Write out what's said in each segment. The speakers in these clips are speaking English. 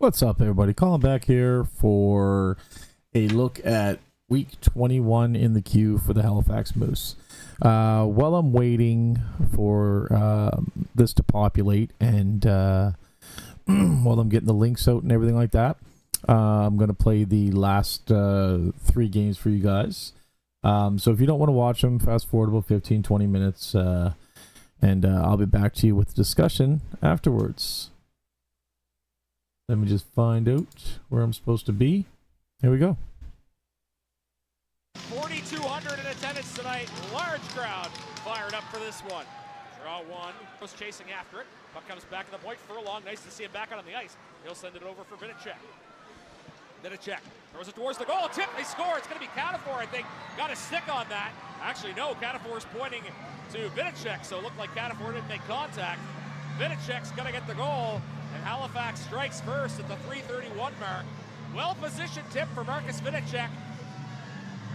What's up, everybody? Calling back here for a look at week 21 in the queue for the Halifax Moose. While I'm waiting for this to populate and while I'm getting the links out and everything like that, I'm going to play the last 3 games for you guys. So if you don't want to watch them, fast forward about 15-20 minutes and I'll be back to you with the discussion afterwards. Let me just find out where I'm supposed to be. Here we go. 4,200 in attendance tonight. Large crowd fired up for this one. Draw one. Was chasing after it. Puck comes back to the point. Furlong. Nice to see him back out on the ice. He'll send it over for Vinicek. Vinicek throws it towards the goal. Tip. They score. It's going to be Catafor, I think. Got a stick on that. Actually, no. Catafor's pointing to Vinicek, so it looked like Catafor didn't make contact. Vinicek's going to get the goal. And Halifax strikes first at the 3:31 mark. Well-positioned tip for Marcus Vinicek.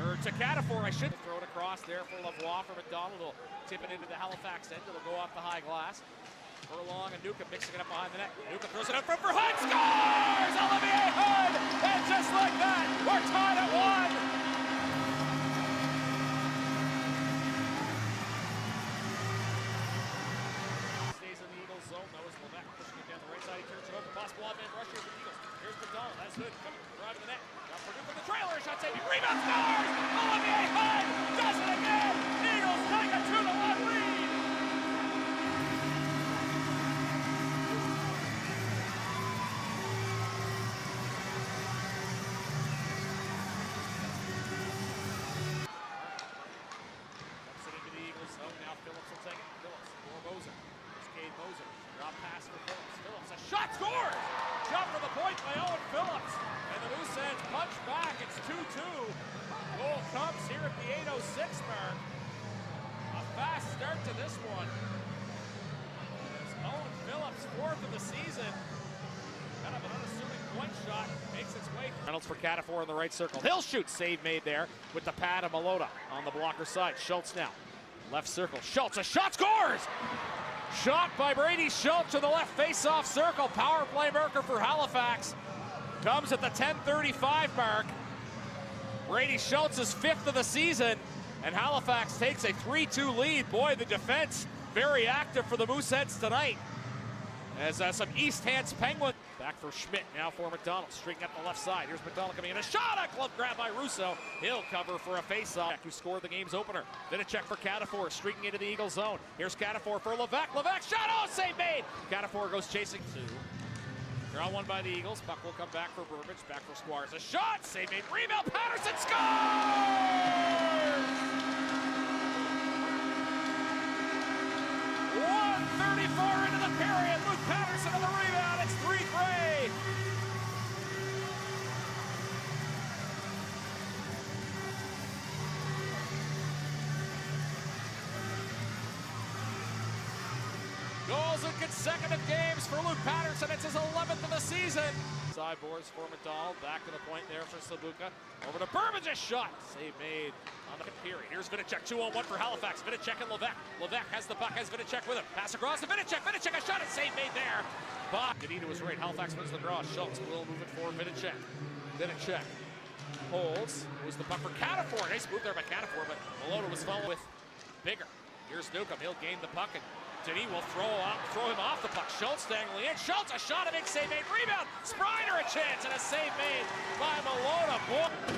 Or to Catafor, I should throw it across there for Lavoie for McDonald. Will tip it into the Halifax end. It'll go off the high glass. Furlong and Nuka mixing it up behind the net. Nuka throws it up front for Hood. Scores! Olivier Hood! And just like that, we're tied at 1. Good. Driving the net. Now Purdue from the trailer. Shot saving. Rebound scores! Olivier Hood does it again! Eagles take a 2-1 lead! Dumps it into the Eagles zone. Now Phillips will take it. Phillips for Moser. It's Cade Moser. Drop pass for Phillips. Phillips, a shot scores! Shot from the point by Owen Phillips. And the Mooseheads punch back. It's 2-2. Goal comes here at the 8:06 mark. A fast start to this one. As Owen Phillips, 4th of the season. Kind of an unassuming point shot. Makes its way. Reynolds for Catafor in the right circle. He'll shoot. Save made there with the pad of Malota on the blocker side. Schultz now. Left circle. Schultz, a shot scores! Shot by Brady Schultz to the left face-off circle. Power play marker for Halifax. Comes at the 10:35 mark. Brady Schultz is 5th of the season, and Halifax takes a 3-2 lead. Boy, the defense very active for the Mooseheads tonight. As some East Hants Penguin. Back for Schmidt, now for McDonald. Streaking up the left side. Here's McDonald coming in. A shot, a glove grab by Russo. He'll cover for a face-off. Who scored the game's opener. Vinicek for Catafor, streaking into the Eagle zone. Here's Catafor for Levesque. Levesque shot, oh, save made! Catafor goes chasing 2. Draw one by the Eagles. Puck will come back for Burbage. Back for Squires. A shot, save made. Rebound, Patterson scores! 1:34 into the period. Luke Patterson on the rebound. It's 3-3. Goals in consecutive games for Luke Patterson. It's his 11th of the season. Sideboards for McDonald. Back to the point there for Sabuka. Over to Burbage. A shot. Save made on the period. Here's Vinicek. 2-on-1 for Halifax. Vinicek and Levesque. Levesque has the puck. Has Vinicek with him. Pass across to Vinicek. Vinicek a shot. A save made there. But Gadita was right. Halifax wins the draw. Schultz will move it for Vinicek. Vinicek holds. Moves the puck for Catafor. Nice move there by Catafor, but Malota was followed with Bigger. Here's Newcomb. He'll gain the puck, and Denis will throw him off the puck. Schultz dangling in. Schultz, a shot, a big save made. Rebound. Sprider, a chance, and a save made by Malota.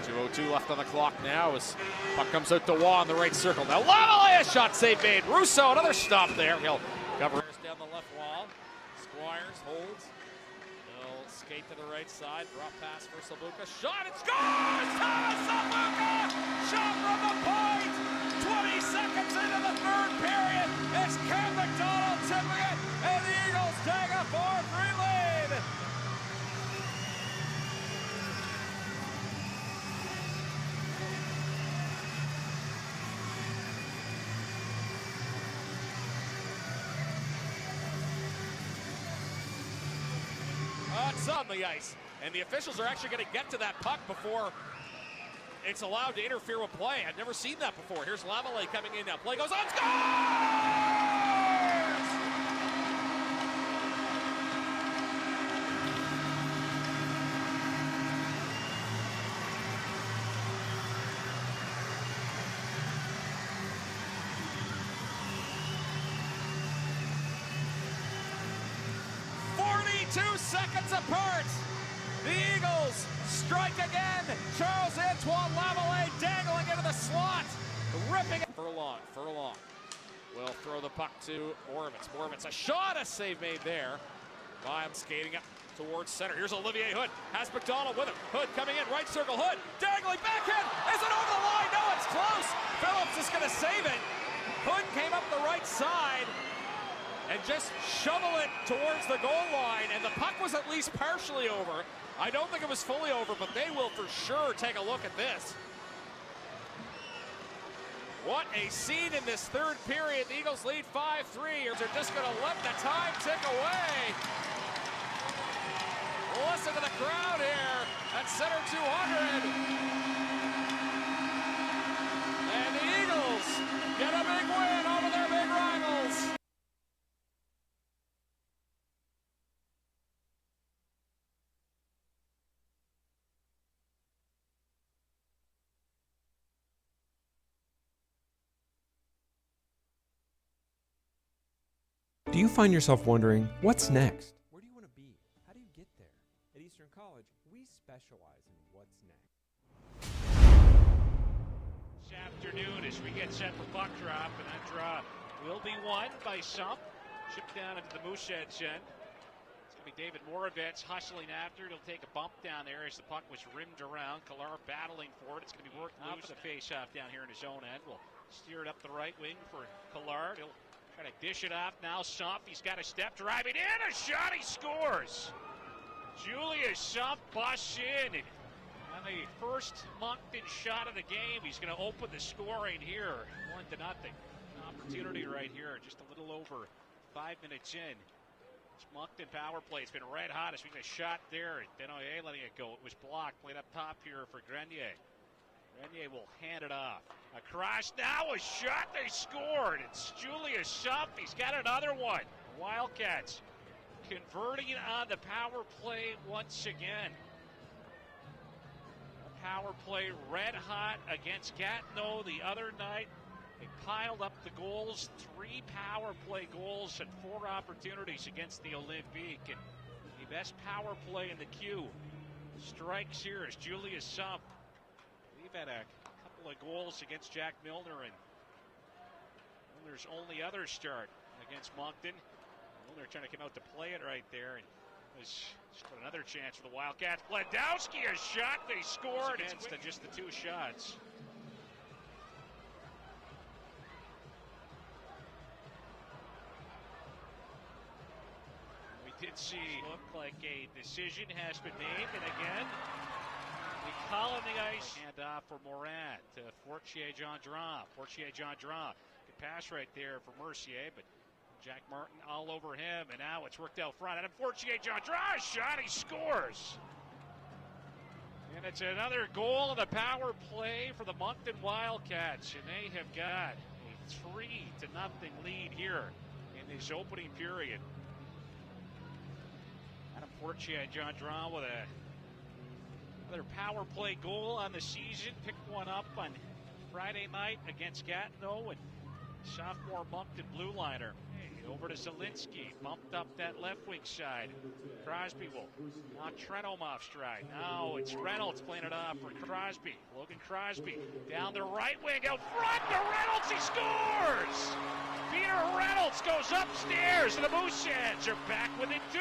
2:02 left on the clock now as puck comes out to Waugh in the right circle. Now Lavallee, a shot, save made. Russo, another stop there. He'll cover down the left wall. Squires holds. He'll skate to the right side. Drop pass for Sabuka. Shot, it scores! Thomas Sabuka! Shot from the point! 20 seconds into the 3rd period. It's Cam McDonald tipping it, and the Eagles take a 4-3 lead. It's on the ice, and the officials are actually going to get to that puck before it's allowed to interfere with play. I've never seen that before. Here's Lavallee coming in now. Play goes on. Scores! seconds apart. The Eagles strike again. Charles-Antoine Lavallee dangling into the slot. Ripping it. Furlong will throw the puck to Moravitz. A shot, a save made there. Ryan skating up towards center. Here's Olivier Hood. Has McDonald with him. Hood coming in, right circle. Hood dangling backhand. Is it over the line? No, it's close. Phillips is going to save it. Hood came up the right side and just shovel it towards the goal line, and the puck was at least partially over. I don't think it was fully over, but they will for sure take a look at this. What a scene in this third period. The Eagles lead 5-3. They're just going to let the time tick away. Listen to the crowd here at center 200. And the Eagles get a big win over their big rivals. Do you find yourself wondering, what's next? Where do you want to be? How do you get there? At Eastern College, we specialize in what's next. This afternoon as we get set for puck drop, and that drop will be won by Sump. Chipped down into the mooseheads end. It's going to be David Moravitz hustling after it. He'll take a bump down there as the puck was rimmed around. Kalar battling for it. It's going to be worked loose. The face-off down here in his own end. We'll steer it up the right wing for Kalar. He'll try to dish it off now. Sump, he's got a step driving in. A shot, he scores. Julius Sump busts in. On the first Moncton shot of the game, he's going to open the scoring here. 1-0. An opportunity right here, just a little over 5 minutes in. This Moncton power play has been red hot. It's been a shot there. Denoyer letting it go. It was blocked. Played up top here for Grenier. Grenier will hand it off. Across now, a shot, they scored. It's Julius Sump. He's got another one. Wildcats converting on the power play once again. A power play red hot against Gatineau the other night. They piled up the goals, 3 power play goals and 4 opportunities against the Olympique. And the best power play in the queue strikes here is Julius Sump. We've had a couple of goals against Jack Milner, and Milner's only other start against Moncton. Milner trying to come out to play it right there, and was just another chance for the Wildcats. Bledowski, a shot, they scored against just the 2 shots. We did see look like a decision has been made, and again, we call on the ice. Hand off for Morin to Fortier-Gendron. Fortier-Gendron. Good pass right there for Mercier, but Jack Martin all over him, and now it's worked out front. And Fortier-Gendron shot, he scores. And it's another goal in the power play for the Moncton Wildcats, and they have got a 3-0 lead here in this opening period. Adam Fortier-Gendron with another power play goal on the season. Picked one up on Friday night against Gatineau, and sophomore Moncton blue liner. Over to Zielinski, bumped up that left wing side. Crosby will knock Trenholm off stride. Now it's Reynolds playing it off for Crosby. Logan Crosby down the right wing, out front to Reynolds, he scores! Peter Reynolds goes upstairs, and the Mooseheads are back within 2.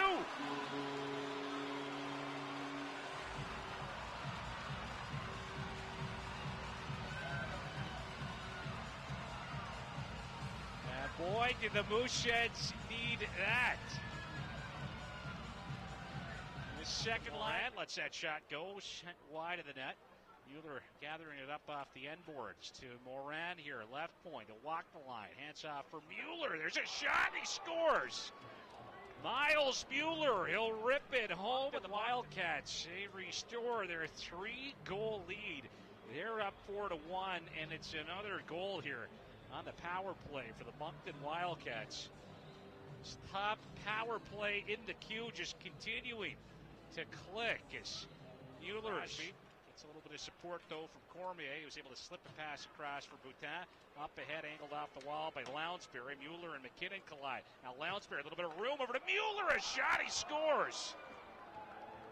Boy, did the Mooseheads need that. The second line lets that shot go, sent wide of the net. Mueller gathering it up off the end boards to Morin here, left point, to walk the line. Hands off for Mueller. There's a shot, he scores. Miles Mueller, he'll rip it home, and the Wildcats, they restore their 3-goal lead. They're up 4-1, and it's another goal here on the power play for the Moncton Wildcats. This top power play in the queue just continuing to click as Mueller gets It's a little bit of support, though, from Cormier. He was able to slip a pass across for Boutin. Up ahead, angled off the wall by Lounsbury. Mueller and McKinnon collide. Now Lounsbury, a little bit of room over to Mueller. A shot, he scores.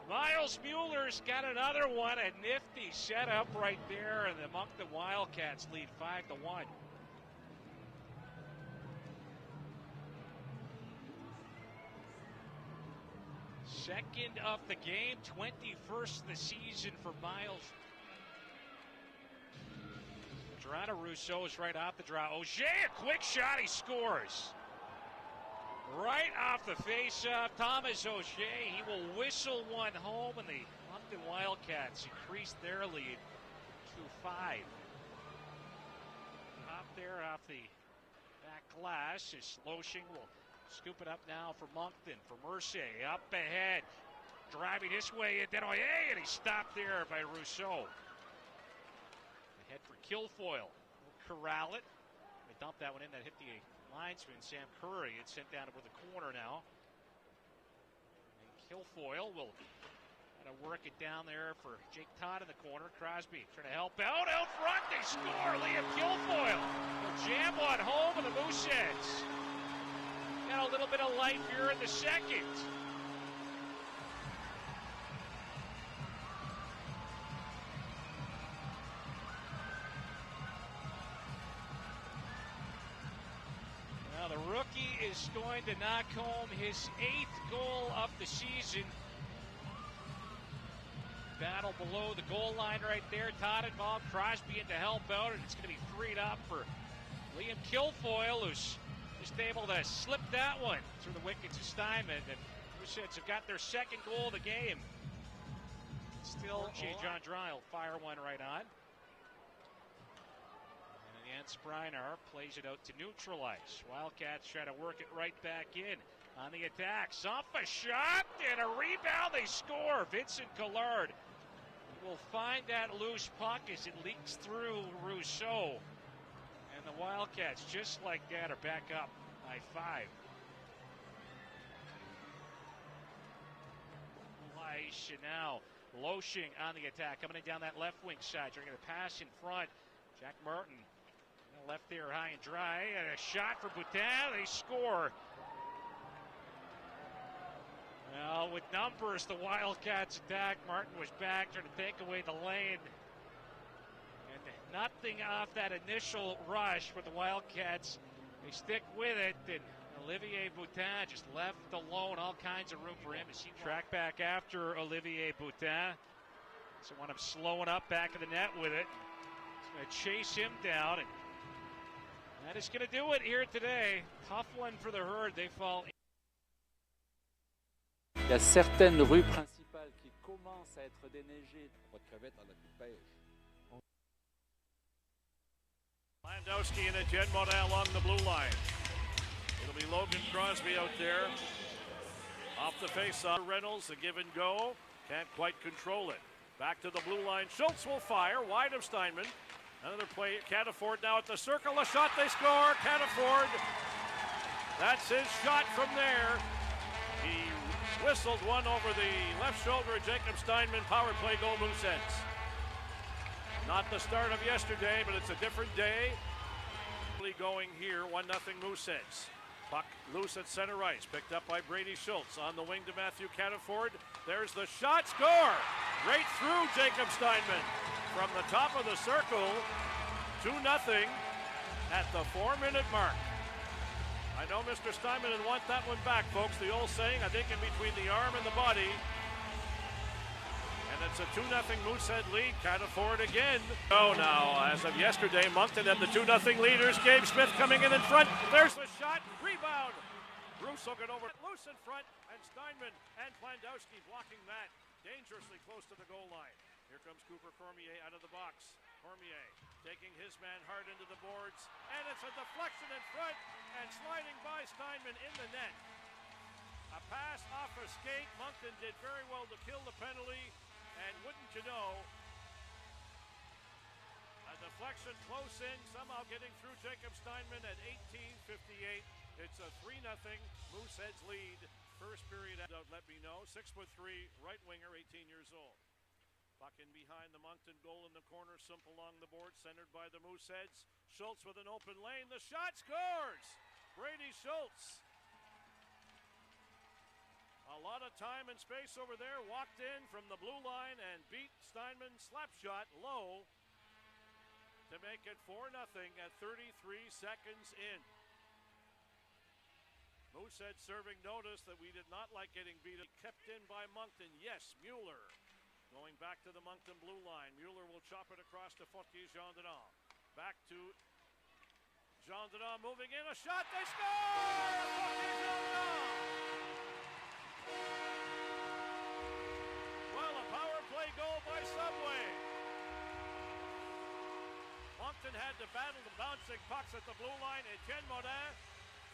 Miles Mueller's got another one. A nifty setup right there, and the Moncton Wildcats lead 5-1. Second of the game, 21st of the season for Miles. Toronto Rousseau is right off the draw. Auger, a quick shot, he scores. Right off the face-off, Thomas Auger, he will whistle one home, and the Moncton Wildcats increase their lead to 5. Up there off the back glass is Loshing will scoop it up now for Moncton, for Mercier, up ahead, driving his way in Denoyer, and he's stopped there by Rousseau. Ahead for Kilfoyle, will corral it. They dumped that one in, that hit the linesman, Sam Curry. It's sent down over the corner now. And Kilfoyle will try to work it down there for Jake Todd in the corner. Crosby trying to help out front, they score! Liam Kilfoyle will jam one home, and the Mooseheads got a little bit of life here in the second. Now the rookie is going to knock home his 8th goal of the season. Battle below the goal line right there. Todd involved, Crosby in to help out, and it's going to be freed up for Liam Kilfoyle, who's just able to slip that one through the wickets of Steinman, and Mooseheads have got their second goal of the game. Still, John Dry will fire one right on. And Jens Breinar plays it out to neutralize. Wildcats try to work it right back in on the attack. Off a shot and a rebound. They score. Vincent Collard will find that loose puck as it leaks through Rousseau. And the Wildcats, just like that, are back up by 5. Leish, and now Loshing on the attack, coming in down that left wing side, trying to pass in front. Jack Martin left there high and dry, and a shot for Boutin. They score. Well, with numbers, the Wildcats attack. Martin was back, trying to take away the lane. And nothing off that initial rush for the Wildcats. They stick with it, and Olivier Boutin just left alone. All kinds of room for him as he tracked back after Olivier Boutin. So want him slowing up back of the net with it. He's going to chase him down, and that is going to do it here today. Tough one for the Herd. They fall. Il y a certaines rues principales qui commencent à être déneigées. Pas de crevettes dans notre pêche. Landowski and Jen Modin along the blue line. It'll be Logan Crosby out there. Off the face-off, Reynolds, the give and go. Can't quite control it. Back to the blue line. Schultz will fire, wide of Steinman. Another play, can't afford now at the circle. A shot, they score, can't afford. That's his shot from there. He whistled one over the left shoulder of Jacob Steinman. Power play goal, Mooseheads. Not the start of yesterday, but it's a different day. Going here, 1-0 Mooseheads. Puck loose at center ice, picked up by Brady Schultz. On the wing to Matthew Cataford. There's the shot, score! Right through Jacob Steinman. From the top of the circle, 2-0 at the 4-minute mark. I know Mr. Steinman would want that one back, folks. The old saying, I think in between the arm and the body. And it's a 2-0 Moosehead lead. Cataford again. Oh, now, as of yesterday, Moncton had the 2-0 leaders. Gabe Smith coming in front. There's the shot. Rebound. Bruce will get over. Loose in front. And Steinman and Plandowski blocking that. Dangerously close to the goal line. Here comes Cooper Cormier out of the box. Cormier taking his man hard into the boards. And it's a deflection in front. And sliding by Steinman in the net. A pass off a skate. Moncton did very well to kill the penalty. And wouldn't you know, a deflection close in, somehow getting through Jacob Steinman at 18:58. It's a 3-0 Mooseheads lead. First period, let me know. 6'3", right winger, 18 years old. Puck in behind the Moncton goal in the corner. Sump along the board, centered by the Mooseheads. Schultz with an open lane. The shot scores! Brady Schultz. A lot of time and space over there. Walked in from the blue line and beat Steinman. Slap shot low to make it 4-0 at 33 seconds in. Moosehead serving notice that we did not like getting beat. Kept in by Moncton. Yes, Mueller going back to the Moncton blue line. Mueller will chop it across to Fortier-Gendron. Back to Gendron moving in. A shot. They score! Fortier-Gendron! Well, a power play goal by Subway. Moncton had to battle the bouncing pucks at the blue line. Etienne Modin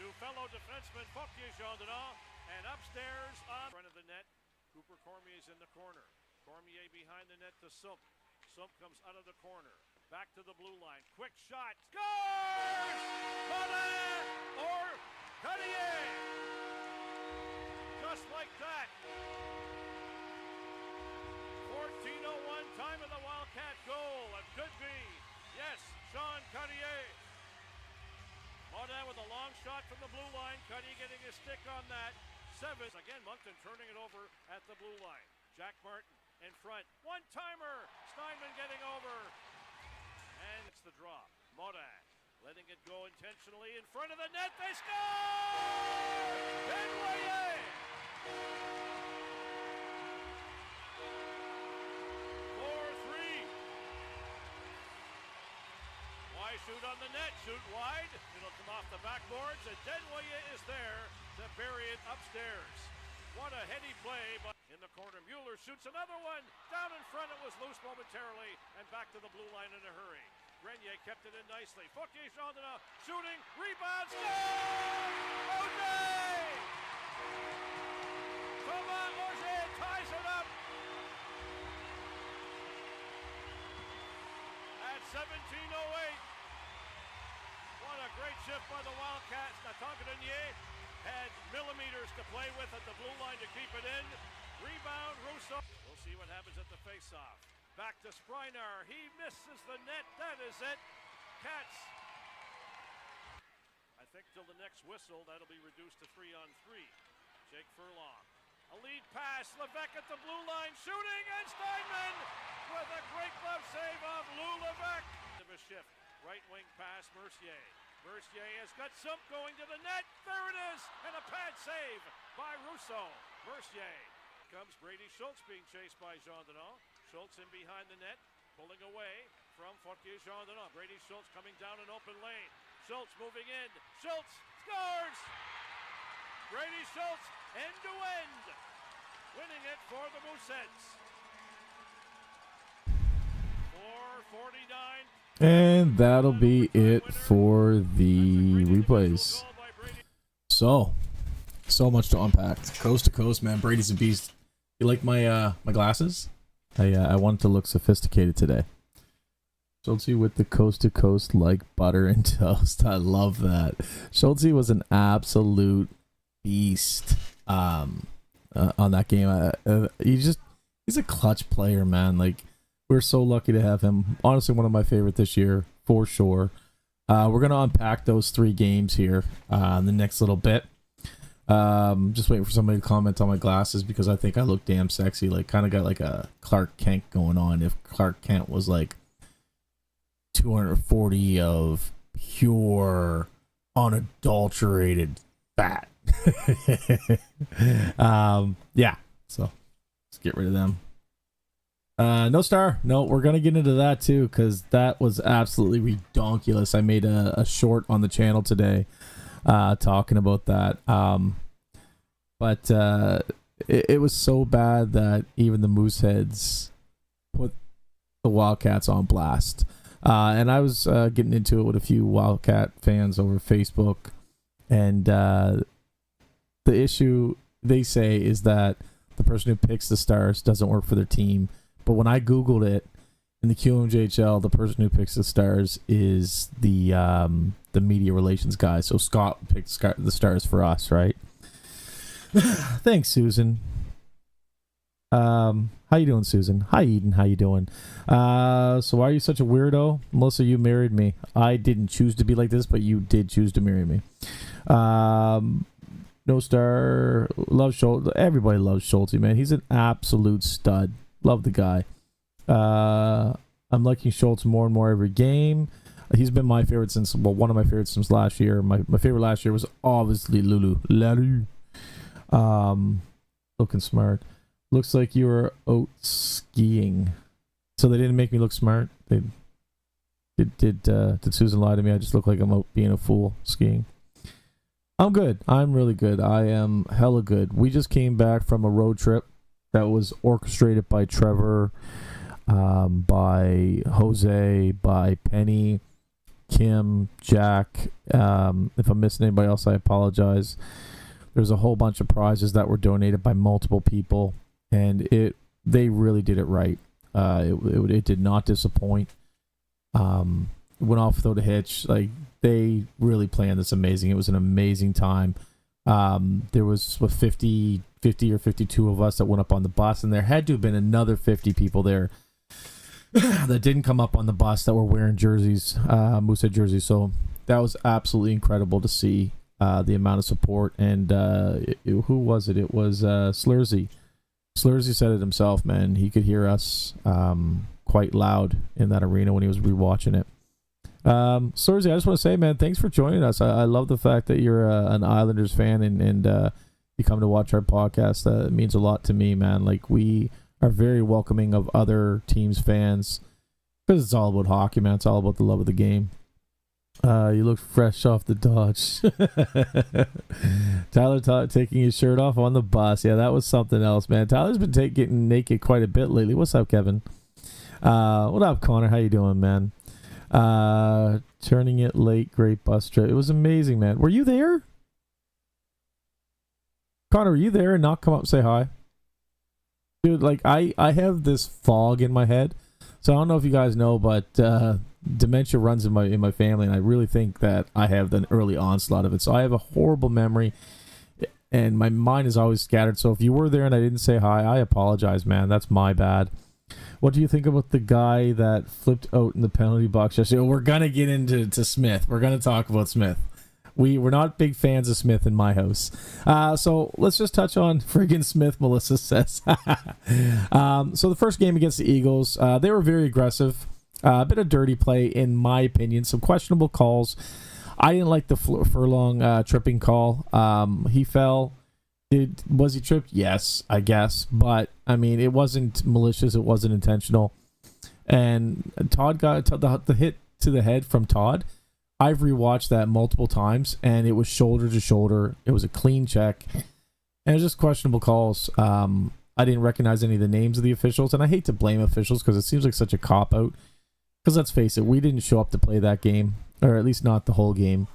to fellow defenseman Fortier-Gendron, and upstairs on front of the net, Cooper Cormier's in the corner. Cormier behind the net to Sump. Sump comes out of the corner, back to the blue line. Quick shot, scores! Modin or Cartier! Just like that. 14:01 time of the Wildcat goal. It could be, yes, Sean Cartier. Modin with a long shot from the blue line. Cuddy getting his stick on that. 7. Again, Moncton turning it over at the blue line. Jack Martin in front. One-timer. Steinman getting over. And it's the draw. Modin letting it go intentionally in front of the net. They score! Benvoyer! 4-3. Why shoot on the net? Shoot wide. It'll come off the backboards, and Denvoyer is there to bury it upstairs. What a heady play by in the corner. Mueller shoots another one. Down in front, it was loose momentarily, and back to the blue line in a hurry. Grenier kept it in nicely. Fortier-Gendron shooting, rebound, score! Auger! Thomas Auger ties it up at 17:08. What a great shift by the Wildcats. Tonga-Denier had millimeters to play with at the blue line to keep it in. Rebound, Rousseau. We'll see what happens at the faceoff. Back to Sprinar. He misses the net. That is it. Cats. I think till the next whistle, that'll be reduced to 3-on-3. Jake Furlong. A lead pass. Levesque at the blue line. Shooting, and Steinman with a great glove save of Lou Levesque. Of a shift. Right wing pass, Mercier. Mercier has got Sump going to the net. There it is, and a pad save by Rousseau. Mercier comes Brady Schultz being chased by Gendron. Schultz in behind the net, pulling away from Fortier-Gendron. Brady Schultz coming down an open lane. Schultz moving in. Schultz scores! Brady Schultz end to end, winning it for the Mooseheads. 4:49. And that'll be it for the replays. So much to unpack. Coast to coast, man. Brady's a beast. You like my my glasses? I wanted to look sophisticated today. Schultze with the coast to coast like butter and toast. I love that. Schultze was an absolute beast on that game. He's a clutch player, man. Like, we're so lucky to have him. Honestly, one of my favorite this year, for sure. We're going to unpack those 3 games here in the next little bit. Just waiting for somebody to comment on my glasses because I think I look damn sexy. Like, kind of got like a Clark Kent going on. If Clark Kent was like 240 of pure, unadulterated fat. Yeah, so let's get rid of them. No star. No, we're gonna get into that too because that was absolutely redonkulous. I made a short on the channel today talking about that. But it was so bad that even the Mooseheads put the Wildcats on blast. And I was getting into it with a few Wildcat fans over Facebook, and the issue they say is that the person who picks the stars doesn't work for their team. But when I Googled it in the QMJHL, the person who picks the stars is the media relations guy. So Scott picked the stars for us, right? Thanks, Susan. How you doing, Susan? Hi, Eden. How you doing? So why are you such a weirdo? Melissa, you married me. I didn't choose to be like this, but you did choose to marry me. No Star, love Schultz. Everybody loves Schulte, man. He's an absolute stud. Love the guy. I'm liking Schultz more and more every game. He's been my favorite since, well, one of my favorites since last year. My favorite last year was obviously Lulu. Looking smart. Looks like you were out skiing. So they didn't make me look smart. They did Susan lie to me? I just look like I'm out being a fool skiing. I'm good. I'm really good. I am hella good. We just came back from a road trip that was orchestrated by Trevor, by Jose, by Penny, Kim, Jack. If I'm missing anybody else, I apologize. There's a whole bunch of prizes that were donated by multiple people, and they really did it right. It did not disappoint. Went off without a hitch. Like, they really planned this amazing. It was an amazing time. There was 50 or 52 of us that went up on the bus, and there had to have been another 50 people there that didn't come up on the bus that were wearing jerseys, Moosehead jerseys. So that was absolutely incredible to see the amount of support. And who was it? It was Slurzy. Slurzy said it himself, man. He could hear us quite loud in that arena when he was rewatching it. Slurzy, I just want to say, man, thanks for joining us. I love the fact that you're an Islanders fan and you come to watch our podcast. It means a lot to me, man. Like, we are very welcoming of other teams' fans because it's all about hockey, man. It's all about the love of the game. You look fresh off the Dodge. Tyler taking his shirt off on the bus. Yeah, that was something else, man. Tyler's been getting naked quite a bit lately. What's up, Kevin? What up, Connor? How you doing, man? Turning it late, great bus trip. It was amazing, man. Were you there? Connor, were you there and not come up and say hi? Dude, like, I have this fog in my head. So I don't know if you guys know, but dementia runs in my family, and I really think that I have an early onslaught of it. So I have a horrible memory, and my mind is always scattered. So if you were there and I didn't say hi, I apologize, man. That's my bad. What do you think about the guy that flipped out in the penalty box yesterday? We're gonna get into Smith. We're gonna talk about Smith. We're not big fans of Smith in my house. So let's just touch on friggin' Smith, Melissa says. So the first game against the Eagles, they were very aggressive. A bit of dirty play, in my opinion. Some questionable calls. I didn't like the Furlong tripping call. He fell. Was he tripped? Yes, I guess. But, I mean, it wasn't malicious. It wasn't intentional. And Todd got the hit to the head from Todd. I've rewatched that multiple times, and it was shoulder to shoulder. It was a clean check. And it was just questionable calls. I didn't recognize any of the names of the officials, and I hate to blame officials because it seems like such a cop-out. Because let's face it, we didn't show up to play that game, or at least not the whole game.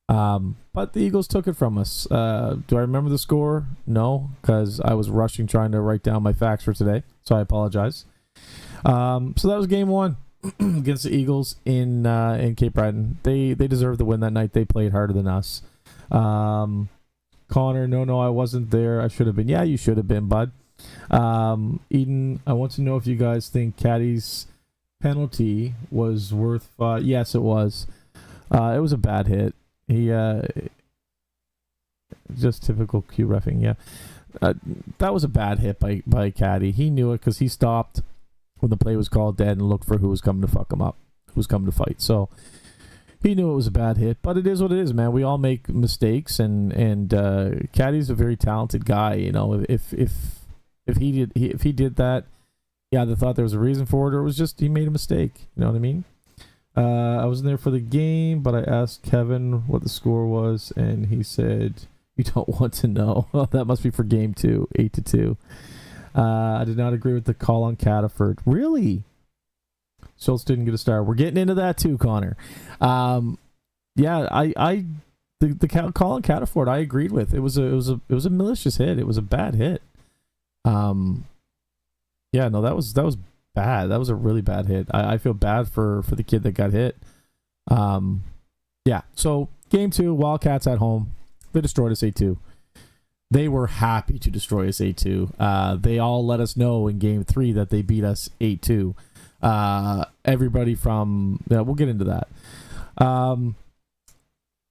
But the Eagles took it from us. Do I remember the score? No, because I was rushing trying to write down my facts for today, so I apologize. So that was game one against the Eagles in Cape Breton. They deserved the win that night. They played harder than us. Connor, no, I wasn't there. I should have been. Yeah, you should have been, bud. Eden, I want to know if you guys think Caddy's penalty was worth 5. Yes, it was. It was a bad hit. He just typical Q reffing. Yeah, that was a bad hit by Caddy. He knew it because he stopped when the play was called dead and looked for who was coming to fuck him up, who was coming to fight. So he knew it was a bad hit, but it is what it is, man. We all make mistakes, and Caddy's a very talented guy. You know, if he did that, yeah, they thought there was a reason for it, or it was just he made a mistake. You know what I mean? I wasn't there for the game, but I asked Kevin what the score was, and he said, "You don't want to know." Well, that must be for game 2, 8-2. I did not agree with the call on Cataford. Really? Schultz didn't get a star. We're getting into that too, Connor. Yeah, the call on Cataford I agreed with. It was a malicious hit. It was a bad hit. Yeah, no, that was bad. That was a really bad hit. I feel bad for the kid that got hit. Yeah, so game 2, Wildcats at home. They destroyed us 8-2. they were happy to destroy us 8-2. They all let us know in Game 3 that they beat us 8-2. Everybody from... Yeah, we'll get into that.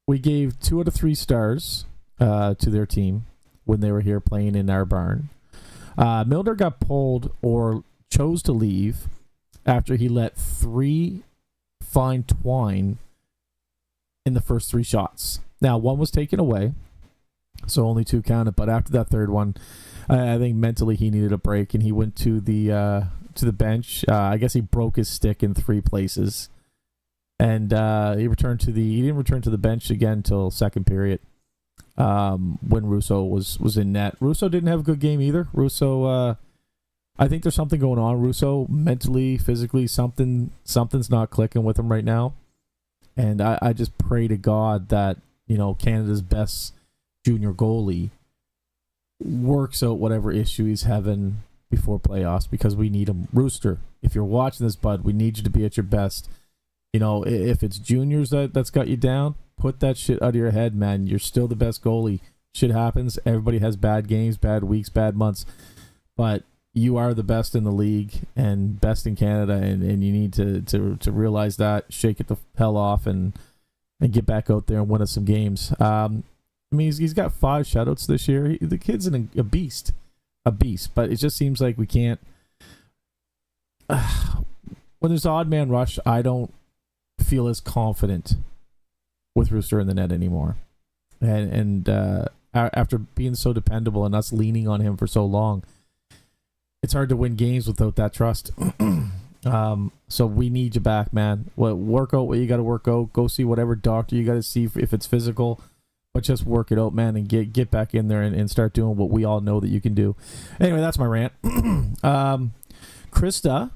We gave 2 out of 3 stars to their team when they were here playing in our barn. Milner got pulled or chose to leave after he let 3 find twine in the first 3 shots. Now, 1 was taken away, so only 2 counted. But after that third one, I think mentally he needed a break, and he went to the bench. I guess he broke his stick in 3 places, and he didn't return to the bench again until second period. When Russo was in net. Russo didn't have a good game either. Russo, I think there's something going on. Russo, mentally, physically, something's not clicking with him right now. And I just pray to God that, Canada's best junior goalie works out whatever issue he's having before playoffs, because we need him. Rooster, if you're watching this, bud, we need you to be at your best. If it's juniors that's got you down, put that shit out of your head, man. You're still the best goalie. Shit happens. Everybody has bad games, bad weeks, bad months. But you are the best in the league and best in Canada, and you need to realize that, shake it the hell off, and get back out there and win us some games. He's got 5 shutouts this year. The kid's a beast. A beast. But it just seems like we can't... when there's odd man rush, I don't feel as confident with Rooster in the net anymore. And after being so dependable and us leaning on him for so long, it's hard to win games without that trust. So we need you back, man. Work out what you got to work out. Go see whatever doctor you got to see if it's physical. But just work it out, man, and get back in there and start doing what we all know that you can do. Anyway, that's my rant. Krista,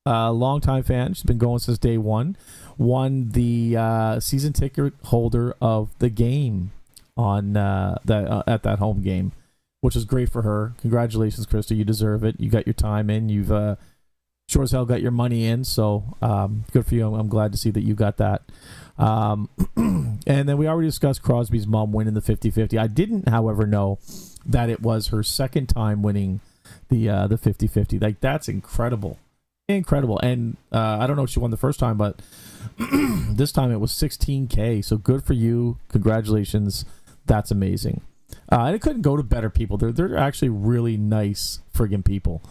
longtime fan, she's been going since day one, won the season ticket holder of the game on at that home game, which is great for her. Congratulations, Krista. You deserve it. You got your time in. You've sure as hell got your money in, so good for you. I'm glad to see that you got that. And then we already discussed Crosby's mom winning the 50-50. I didn't, however, know that it was her second time winning the 50-50. Like, that's incredible. And I don't know if she won the first time, but this time it was $16K. So good for you. Congratulations. That's amazing. And it couldn't go to better people. They're actually really nice friggin' people.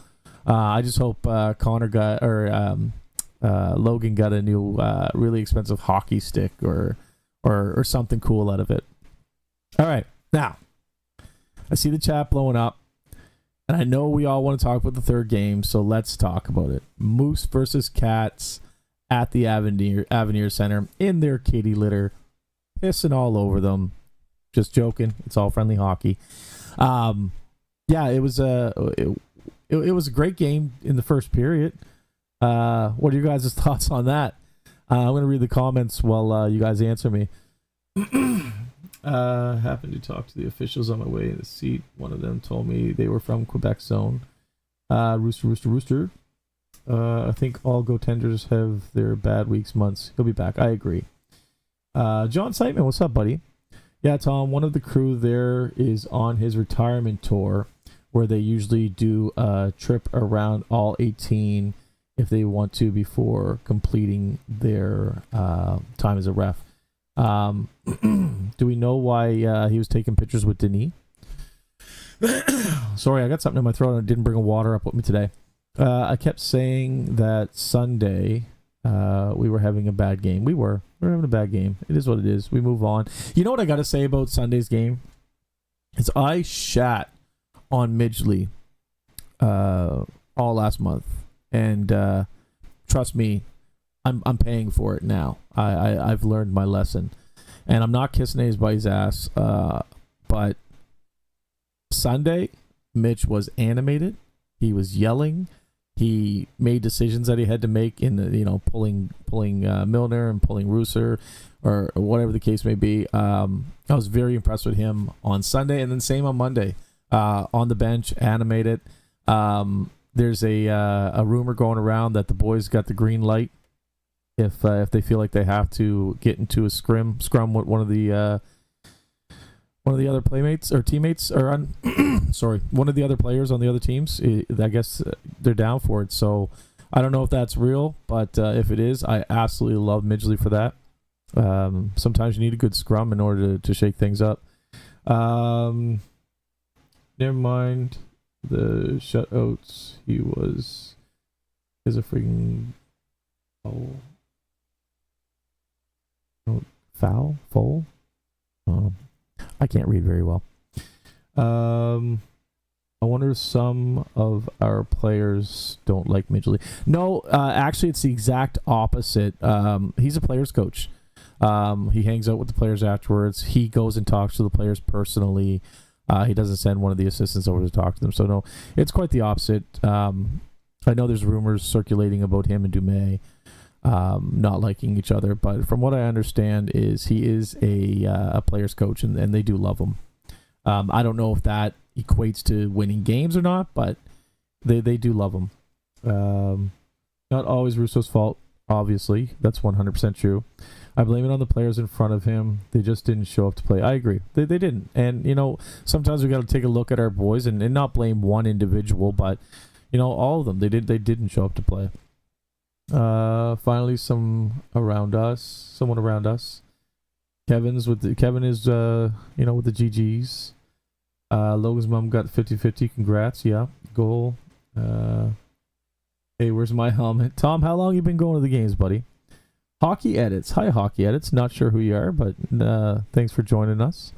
I just hope Connor got, or Logan got a new really expensive hockey stick or something cool out of it. All right, now I see the chat blowing up, and I know we all want to talk about the third game, so let's talk about it. Moose versus Cats at the Avenir Center in their kitty litter, pissing all over them. Just joking. It's all friendly hockey. Yeah, it was it was a great game in the first period. What are you guys' thoughts on that? I'm going to read the comments while you guys answer me. Happened to talk to the officials on my way in the seat. One of them told me they were from Quebec zone. Rooster. I think all goaltenders have their bad weeks, months. He'll be back. I agree. John Siteman, what's up, buddy? Yeah, Tom, one of the crew there is on his retirement tour, where they usually do a trip around all 18 if they want to before completing their time as a ref. Do we know why he was taking pictures with Denis? Sorry, I got something in my throat and I didn't bring a water up with me today. I kept saying that Sunday we were having a bad game. We were having a bad game. It is what it is. We move on. You know what I got to say about Sunday's game? Is I shat on Midgley all last month. And trust me, I'm paying for it now. I've learned my lesson. And I'm not kissing anybody's ass. But Sunday, Mitch was animated. He was yelling. He made decisions that he had to make in the, pulling Milner and pulling Rooser or whatever the case may be. I was very impressed with him on Sunday, and then same on Monday. On the bench, animated. There's a rumor going around that the boys got the green light if they feel like they have to get into a scrum with one of the one of the other playmates or teammates are on. Sorry, one of the other players on the other teams. I guess they're down for it. So I don't know if that's real, but if it is, I absolutely love Midgley for that. Sometimes you need a good scrum in order to shake things up. Never mind the shutouts. He is a freaking foul. I can't read very well. I wonder if some of our players don't like Midgley. No, actually, it's the exact opposite. He's a player's coach. He hangs out with the players afterwards. He goes and talks to the players personally. He doesn't send one of the assistants over to talk to them. So, no, it's quite the opposite. I know there's rumors circulating about him and Dumais not liking each other, but from what I understand is he is a player's coach, and they do love him. I don't know if that equates to winning games or not, but they do love him. Not always Russo's fault, obviously. That's 100% true. I blame it on the players in front of him. They just didn't show up to play. I agree. They didn't. And, sometimes we got to take a look at our boys and not blame one individual, but, all of them. They didn't show up to play. Finally, someone around us. Kevin is with the GGs. Logan's mom got 50-50. Congrats. Yeah. Goal. Hey, where's my helmet? Tom, how long you been going to the games, buddy? Hockey Edits. Hi, Hockey Edits. Not sure who you are, but thanks for joining us.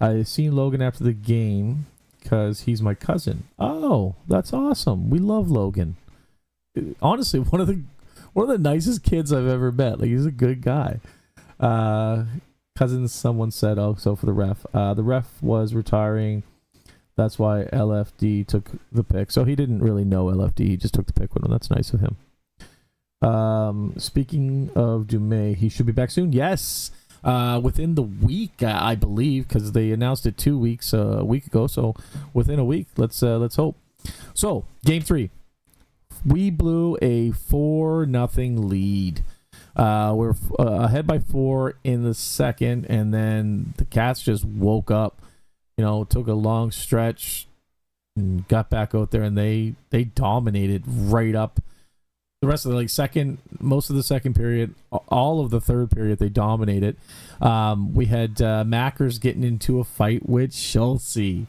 I seen Logan after the game because he's my cousin. Oh, that's awesome. We love Logan. Honestly, one of the nicest kids I've ever met. Like, he's a good guy. Cousins, someone said, so for the ref. The ref was retiring. That's why LFD took the pick. So he didn't really know LFD. He just took the pick with him. That's nice of him. Speaking of Dumais, he should be back soon. Yes. Within the week, I believe, because they announced it 2 weeks, a week ago. So within a week, let's hope. So game 3. We blew a 4-0 lead. We're ahead by 4 in the second, and then the Cats just woke up. Took a long stretch and got back out there, and they dominated right up the rest of the most of the second period, all of the third period. They dominated. We had Mackers getting into a fight with Schultze.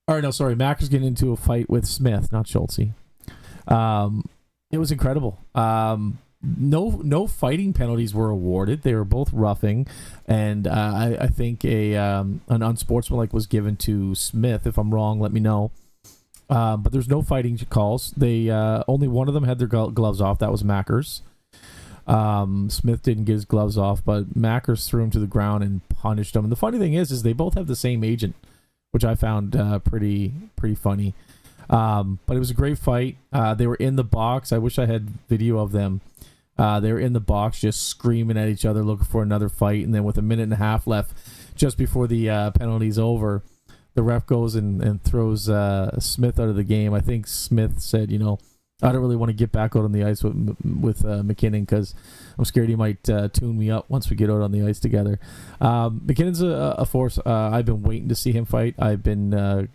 Mackers getting into a fight with Smith, not Schultze. It was incredible. No fighting penalties were awarded. They were both roughing, and I think an unsportsmanlike was given to Smith. If I'm wrong, let me know. But there's no fighting calls. They only one of them had their gloves off. That was Mackers. Smith didn't get his gloves off, but Mackers threw him to the ground and punished him. And the funny thing is they both have the same agent, which I found pretty funny. But it was a great fight. They were in the box. I wish I had video of them. They were in the box just screaming at each other, looking for another fight. And then with a minute and a half left, just before the penalty's over, the ref goes and throws Smith out of the game. I think Smith said, I don't really want to get back out on the ice with McKinnon because I'm scared he might tune me up once we get out on the ice together. McKinnon's a force. I've been waiting to see him fight. I've been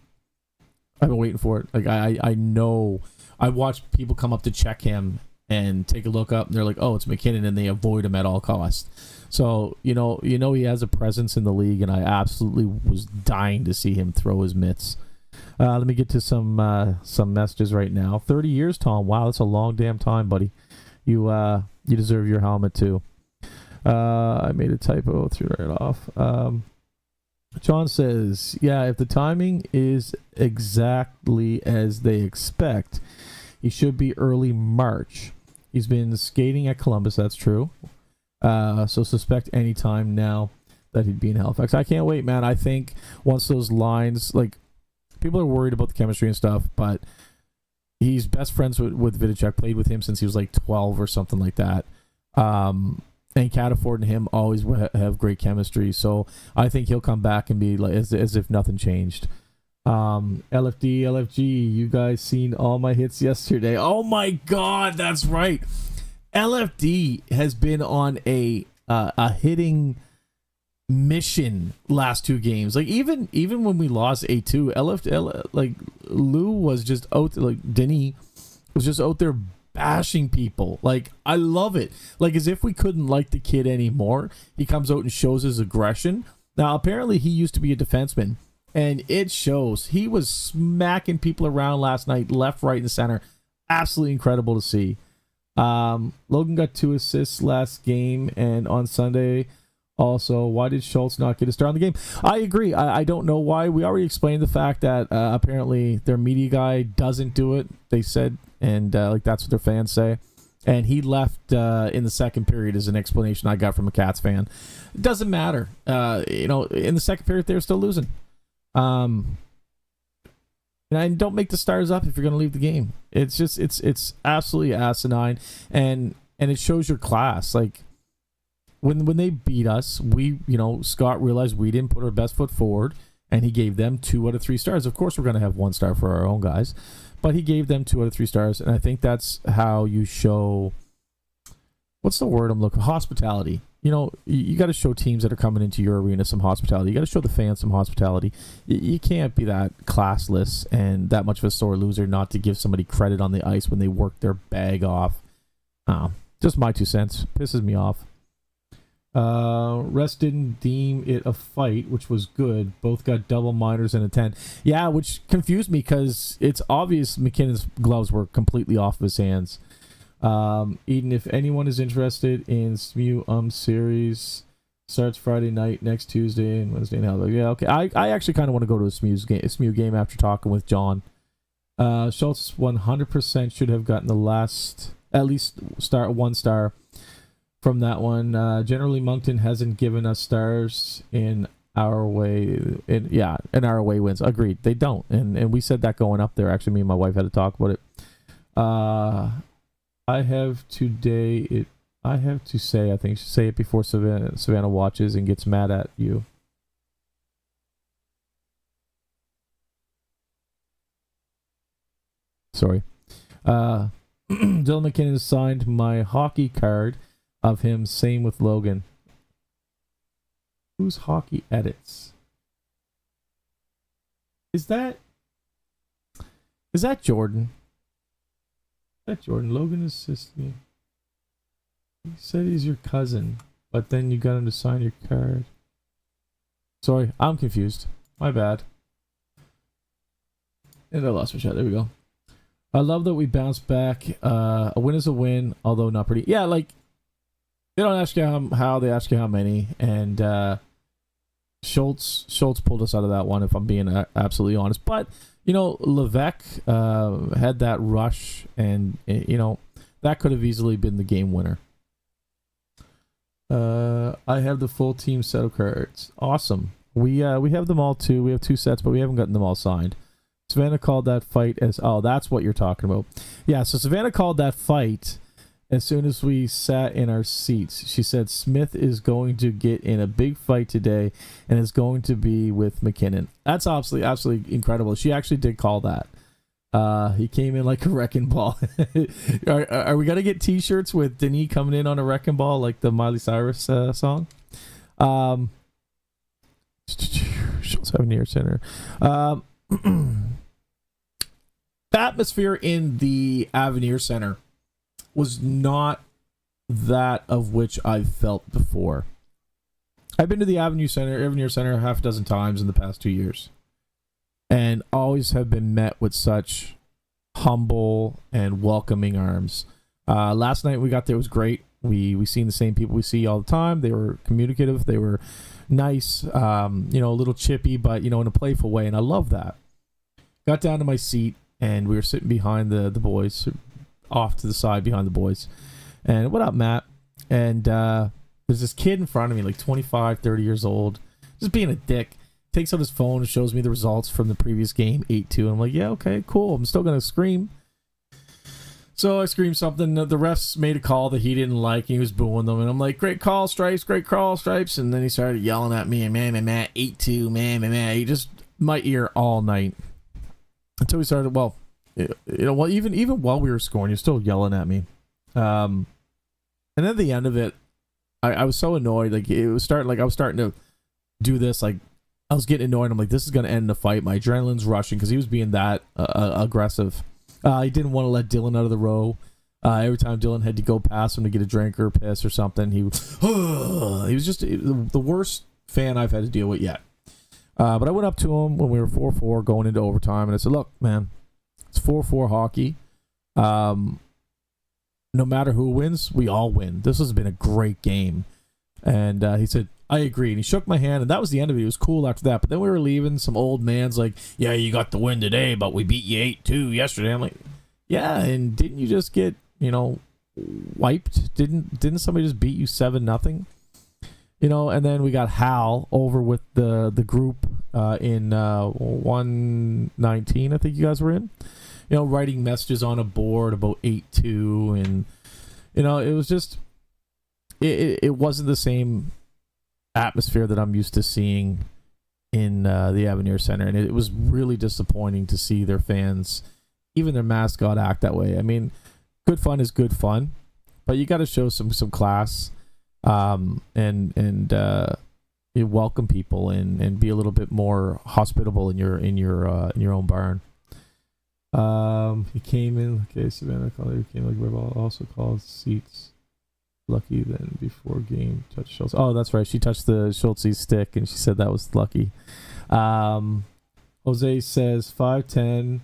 waiting for it. Like I know. I watch people come up to check him and take a look up, and they're like, "Oh, it's McKinnon," and they avoid him at all costs. So he has a presence in the league, and I absolutely was dying to see him throw his mitts. Let me get to some messages right now. 30 years, Tom. Wow, that's a long damn time, buddy. You deserve your helmet too. I made a typo, threw it right off. John says, yeah, if the timing is exactly as they expect, he should be early March. He's been skating at Columbus, that's true. So suspect any time now that he'd be in Halifax. I can't wait, man. I think once those lines, people are worried about the chemistry and stuff, but he's best friends with Vidicek, played with him since he was 12 or something like that. And Cataford and him always have great chemistry, so I think he'll come back and be as if nothing changed. LFG, you guys seen all my hits yesterday? Oh my God, that's right. LFD has been on a hitting mission last two games. Like even when we lost 8-2, like Lou was just out, like Denis was just out there bashing people. Like, I love it. Like, as if we couldn't like the kid anymore, he comes out and shows his aggression. Now apparently he used to be a defenseman, and it shows. He was smacking people around last night, left, right, and center. Absolutely incredible to see. Logan got 2 assists last game, and on Sunday also. Why did Schultz not get a start on the game? I agree. I don't know why. We already explained the fact that apparently their media guy doesn't do it. They said, and like that's what their fans say. And he left in the second period is an explanation I got from a Cats fan. It doesn't matter. In the second period, they were still losing. And don't make the stars up if you're going to leave the game. It's just it's absolutely asinine, and it shows your class. Like when they beat us, Scott realized we didn't put our best foot forward, and he gave them 2 out of 3 stars. Of course, we're going to have 1 star for our own guys, but he gave them 2 out of 3 stars, and I think that's how you show. What's the word I'm looking? Hospitality. You got to show teams that are coming into your arena some hospitality. You got to show the fans some hospitality. You can't be that classless and that much of a sore loser not to give somebody credit on the ice when they work their bag off. Just my 2 cents. Pisses me off. Rest didn't deem it a fight, which was good. Both got double minors and a 10. Yeah, which confused me because it's obvious McKinnon's gloves were completely off of his hands. Eden, if anyone is interested in SMU series, starts Friday night, next Tuesday and Wednesday. Now, yeah, okay. I actually kind of want to go to a SMU game after talking with John. Schultz 100% should have gotten at least 1 star from that one. Generally, Moncton hasn't given us stars in our way. In our away wins. Agreed. They don't, and we said that going up there. Actually, me and my wife had to talk about it. I have to say, I think you should say it before Savannah watches and gets mad at you. Sorry. Dylan McKinnon has signed my hockey card of him. Same with Logan. Who's hockey edits? Is that Jordan? Jordan. Logan assists me. He said he's your cousin, but then you got him to sign your card. Sorry, I'm confused. My bad. And I lost my shot. There we go. I love that we bounced back. A win is a win, although not pretty. Yeah, like they don't ask you how they ask you how many, and Schultz pulled us out of that one. If I'm being absolutely honest, but. Levesque had that rush, and that could have easily been the game winner. I have the full team set of cards. Awesome. We have them all too. We have 2 sets, but we haven't gotten them all signed. Savannah called that fight as that's what you're talking about. Yeah, so Savannah called that fight as soon as we sat in our seats. She said Smith is going to get in a big fight today, and it's going to be with McKinnon. That's absolutely incredible. She actually did call that. He came in like a wrecking ball. Are we gonna get T-shirts with Denis coming in on a wrecking ball like the Miley Cyrus song? Schultz Avenir Center. The atmosphere in the Avenir Center was not that of which I've felt before. I've been to the Avenir Center half a dozen times in the past 2 years, and always have been met with such humble and welcoming arms. Last night we got there, it was great. We seen the same people we see all the time. They were communicative. They were nice, a little chippy, but in a playful way, and I love that. Got down to my seat, and we were sitting behind the boys, off to the side behind the boys. And what up, Matt? And there's this kid in front of me, like 25, 30 years old, just being a dick. Takes out his phone and shows me the results from the previous game, 8-2. And I'm like, yeah, okay, cool. I'm still going to scream. So I screamed something. The refs made a call that he didn't like, and he was booing them. And I'm like, great call, Stripes, great call, Stripes. And then he started yelling at me, and man, 8-2, man. He just, my ear all night. Until we started, even while we were scoring, you're still yelling at me. And at the end of it, I was so annoyed. Like, it was starting, like I was starting to do this, like, I was getting annoyed. I'm like, this is going to end the fight. My adrenaline's rushing because he was being that aggressive. He didn't want to let Dylan out of the row. Every time Dylan had to go past him to get a drink or a piss or something, he was just the worst fan I've had to deal with yet. But I went up to him when we were 4-4 going into overtime, and I said, look, man, it's 4-4 hockey. No matter who wins, we all win. This has been a great game. And he said, I agree. And he shook my hand, and that was the end of it. He was cool after that. But then we were leaving. Some old man's like, yeah, you got the win today, but we beat you 8-2 yesterday. I'm like, yeah, and didn't you just get, wiped? Didn't somebody just beat you 7-0? And then we got Hal over with the group in 119, I think you guys were in. Writing messages on a board about 8-2, and it was just it wasn't the same atmosphere that I'm used to seeing in the Avenir Center, and it was really disappointing to see their fans, even their mascot, act that way. I mean, good fun is good fun, but you got to show some class, and you welcome people and be a little bit more hospitable in your own barn. He came in. Okay, Savannah called. He came like we've also called seats. Lucky then before game touched Schultz. Oh, that's right. She touched the Schultze's stick and she said that was lucky. Jose says 5'10",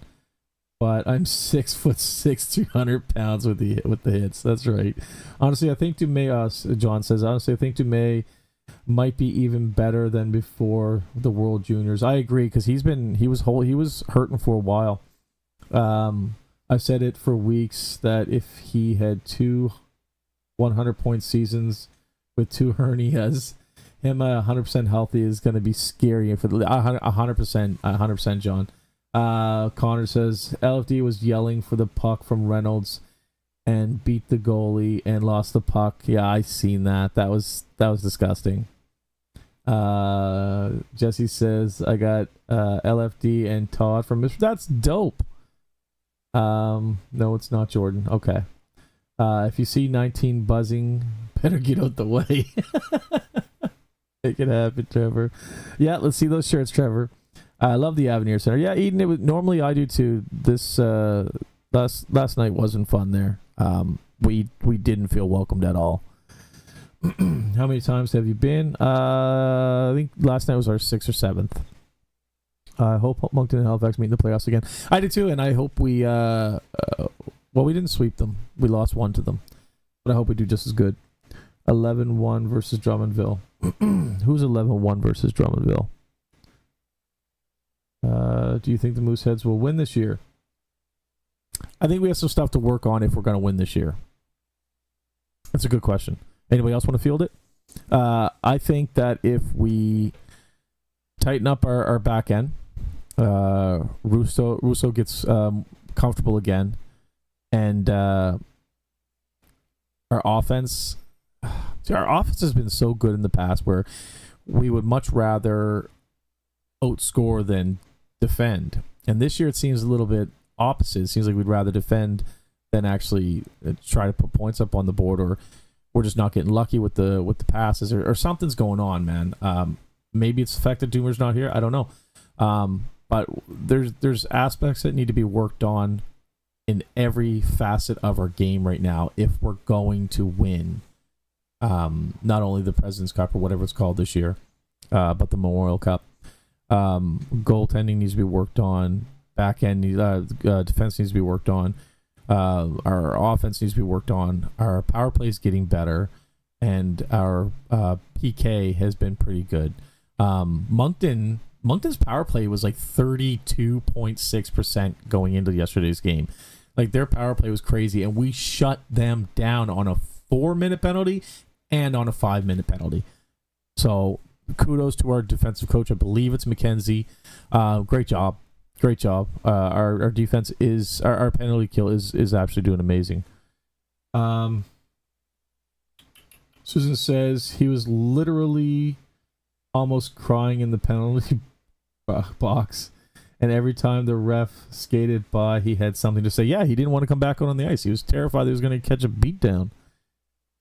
but I'm 6'6", 300 pounds with the hits. That's right. Honestly, I think Dumais. John says honestly, I think Dumais might be even better than before the World Juniors. I agree because he was hurting for a while. I've said it for weeks that if he had 2 100-point seasons with 2 hernias, him 100% healthy is going to be scary for the 100%, John. Connor says LFD was yelling for the puck from Reynolds and beat the goalie and lost the puck. Yeah, I seen that. That was disgusting. Jesse says I got LFD and Todd from Mr. That's dope. No, it's not Jordan. Okay. If you see 19 buzzing, better get out the way. Make it happen, Trevor. Yeah, let's see those shirts, Trevor. I love the Avenir Center. Yeah, Eden, normally I do too. This last night wasn't fun there. We didn't feel welcomed at all. How many times have you been? I think last night was our 6th or 7th. I hope Moncton and Halifax meet in the playoffs again. I did too, and I hope we we didn't sweep them. We lost 1 to them. But I hope we do just as good. 11-1 versus Drummondville. Who's 11-1 versus Drummondville? Do you think the Mooseheads will win this year? I think we have some stuff to work on if we're going to win this year. That's a good question. Anybody else want to field it? I think that if we tighten up our back end, Russo gets comfortable again, and our offense has been so good in the past where we would much rather outscore than defend. And this year it seems a little bit opposite. It seems like we'd rather defend than actually try to put points up on the board, or we're just not getting lucky with the passes, or something's going on, man. Maybe it's the fact that Doomer's not here. I don't know. But there's aspects that need to be worked on in every facet of our game right now if we're going to win. Not only the President's Cup or whatever it's called this year, but the Memorial Cup. Goaltending needs to be worked on. Back end defense needs to be worked on. Our offense needs to be worked on. Our power play is getting better, and our PK has been pretty good. Moncton's power play was like 32.6% going into yesterday's game. Like, their power play was crazy, and we shut them down on a 4-minute penalty and on a 5-minute penalty. So kudos to our defensive coach. I believe it's Mackenzie. Great job. Our defense is our penalty kill is actually doing amazing. Susan says he was literally almost crying in the penalty box, and every time the ref skated by, he had something to say. Yeah, he didn't want to come back out on the ice. He was terrified he was going to catch a beatdown.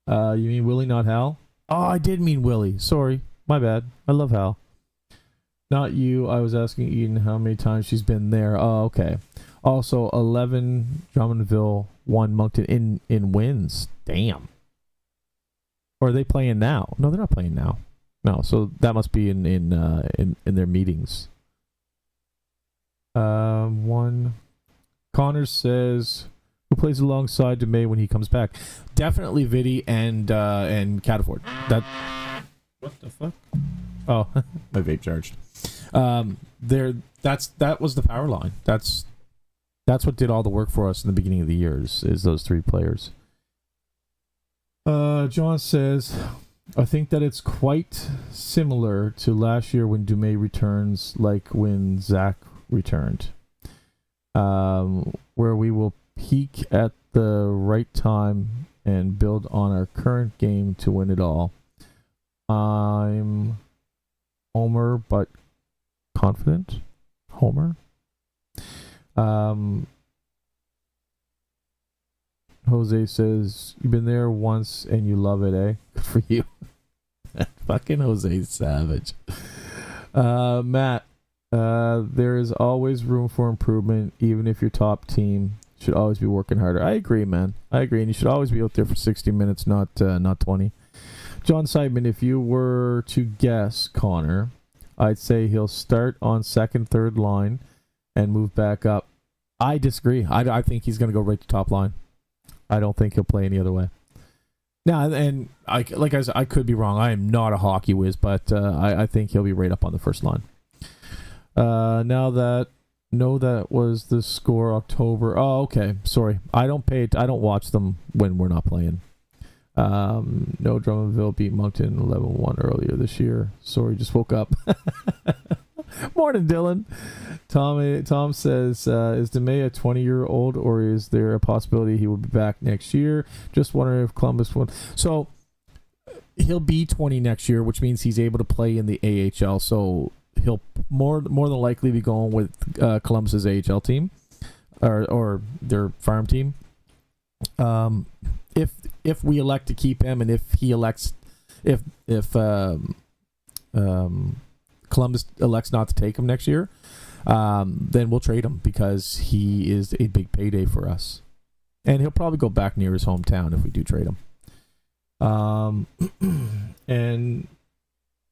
You mean Willie, not Hal? Oh, I did mean Willie. Sorry, my bad. I love Hal. Not you. I was asking Eden how many times she's been there. Oh, okay. Also, 11 Drummondville, 1 Moncton in wins. Damn. Or are they playing now? No, they're not playing now. No, so that must be in their meetings. One. Connor says, who plays alongside DeMay when he comes back? Definitely Vitti and Cataford. That. What the fuck? Oh, my vape charged. That was the power line. That's what did all the work for us in the beginning of the year is those 3 players. John says, I think that it's quite similar to last year when Dumais returns, like when Zach returned, where we will peak at the right time and build on our current game to win it all. I'm Homer, but confident. Homer. Jose says, you've been there once and you love it, eh? Good for you. Fucking Jose's savage. Matt, there is always room for improvement, even if your top team should always be working harder. I agree, man. I agree, and you should always be out there for 60 minutes, not 20. John Seidman, if you were to guess, Connor, I'd say he'll start on second, third line and move back up. I disagree. I think he's going to go right to top line. I don't think he'll play any other way. Now, and I said, I could be wrong. I am not a hockey whiz, but I think he'll be right up on the first line. That was the score October. Oh, okay. Sorry. I don't watch them when we're not playing. No, Drummondville beat Moncton 11-1 earlier this year. Sorry, just woke up. Morning, Dylan. Tom says, is DeMay a 20-year-old, or is there a possibility he will be back next year? Just wondering if Columbus won. So he'll be 20 next year, which means he's able to play in the AHL. So he'll more than likely be going with Columbus's AHL team or their farm team. If we elect to keep him, and if Columbus elects not to take him next year, then we'll trade him because he is a big payday for us, and he'll probably go back near his hometown if we do trade him. And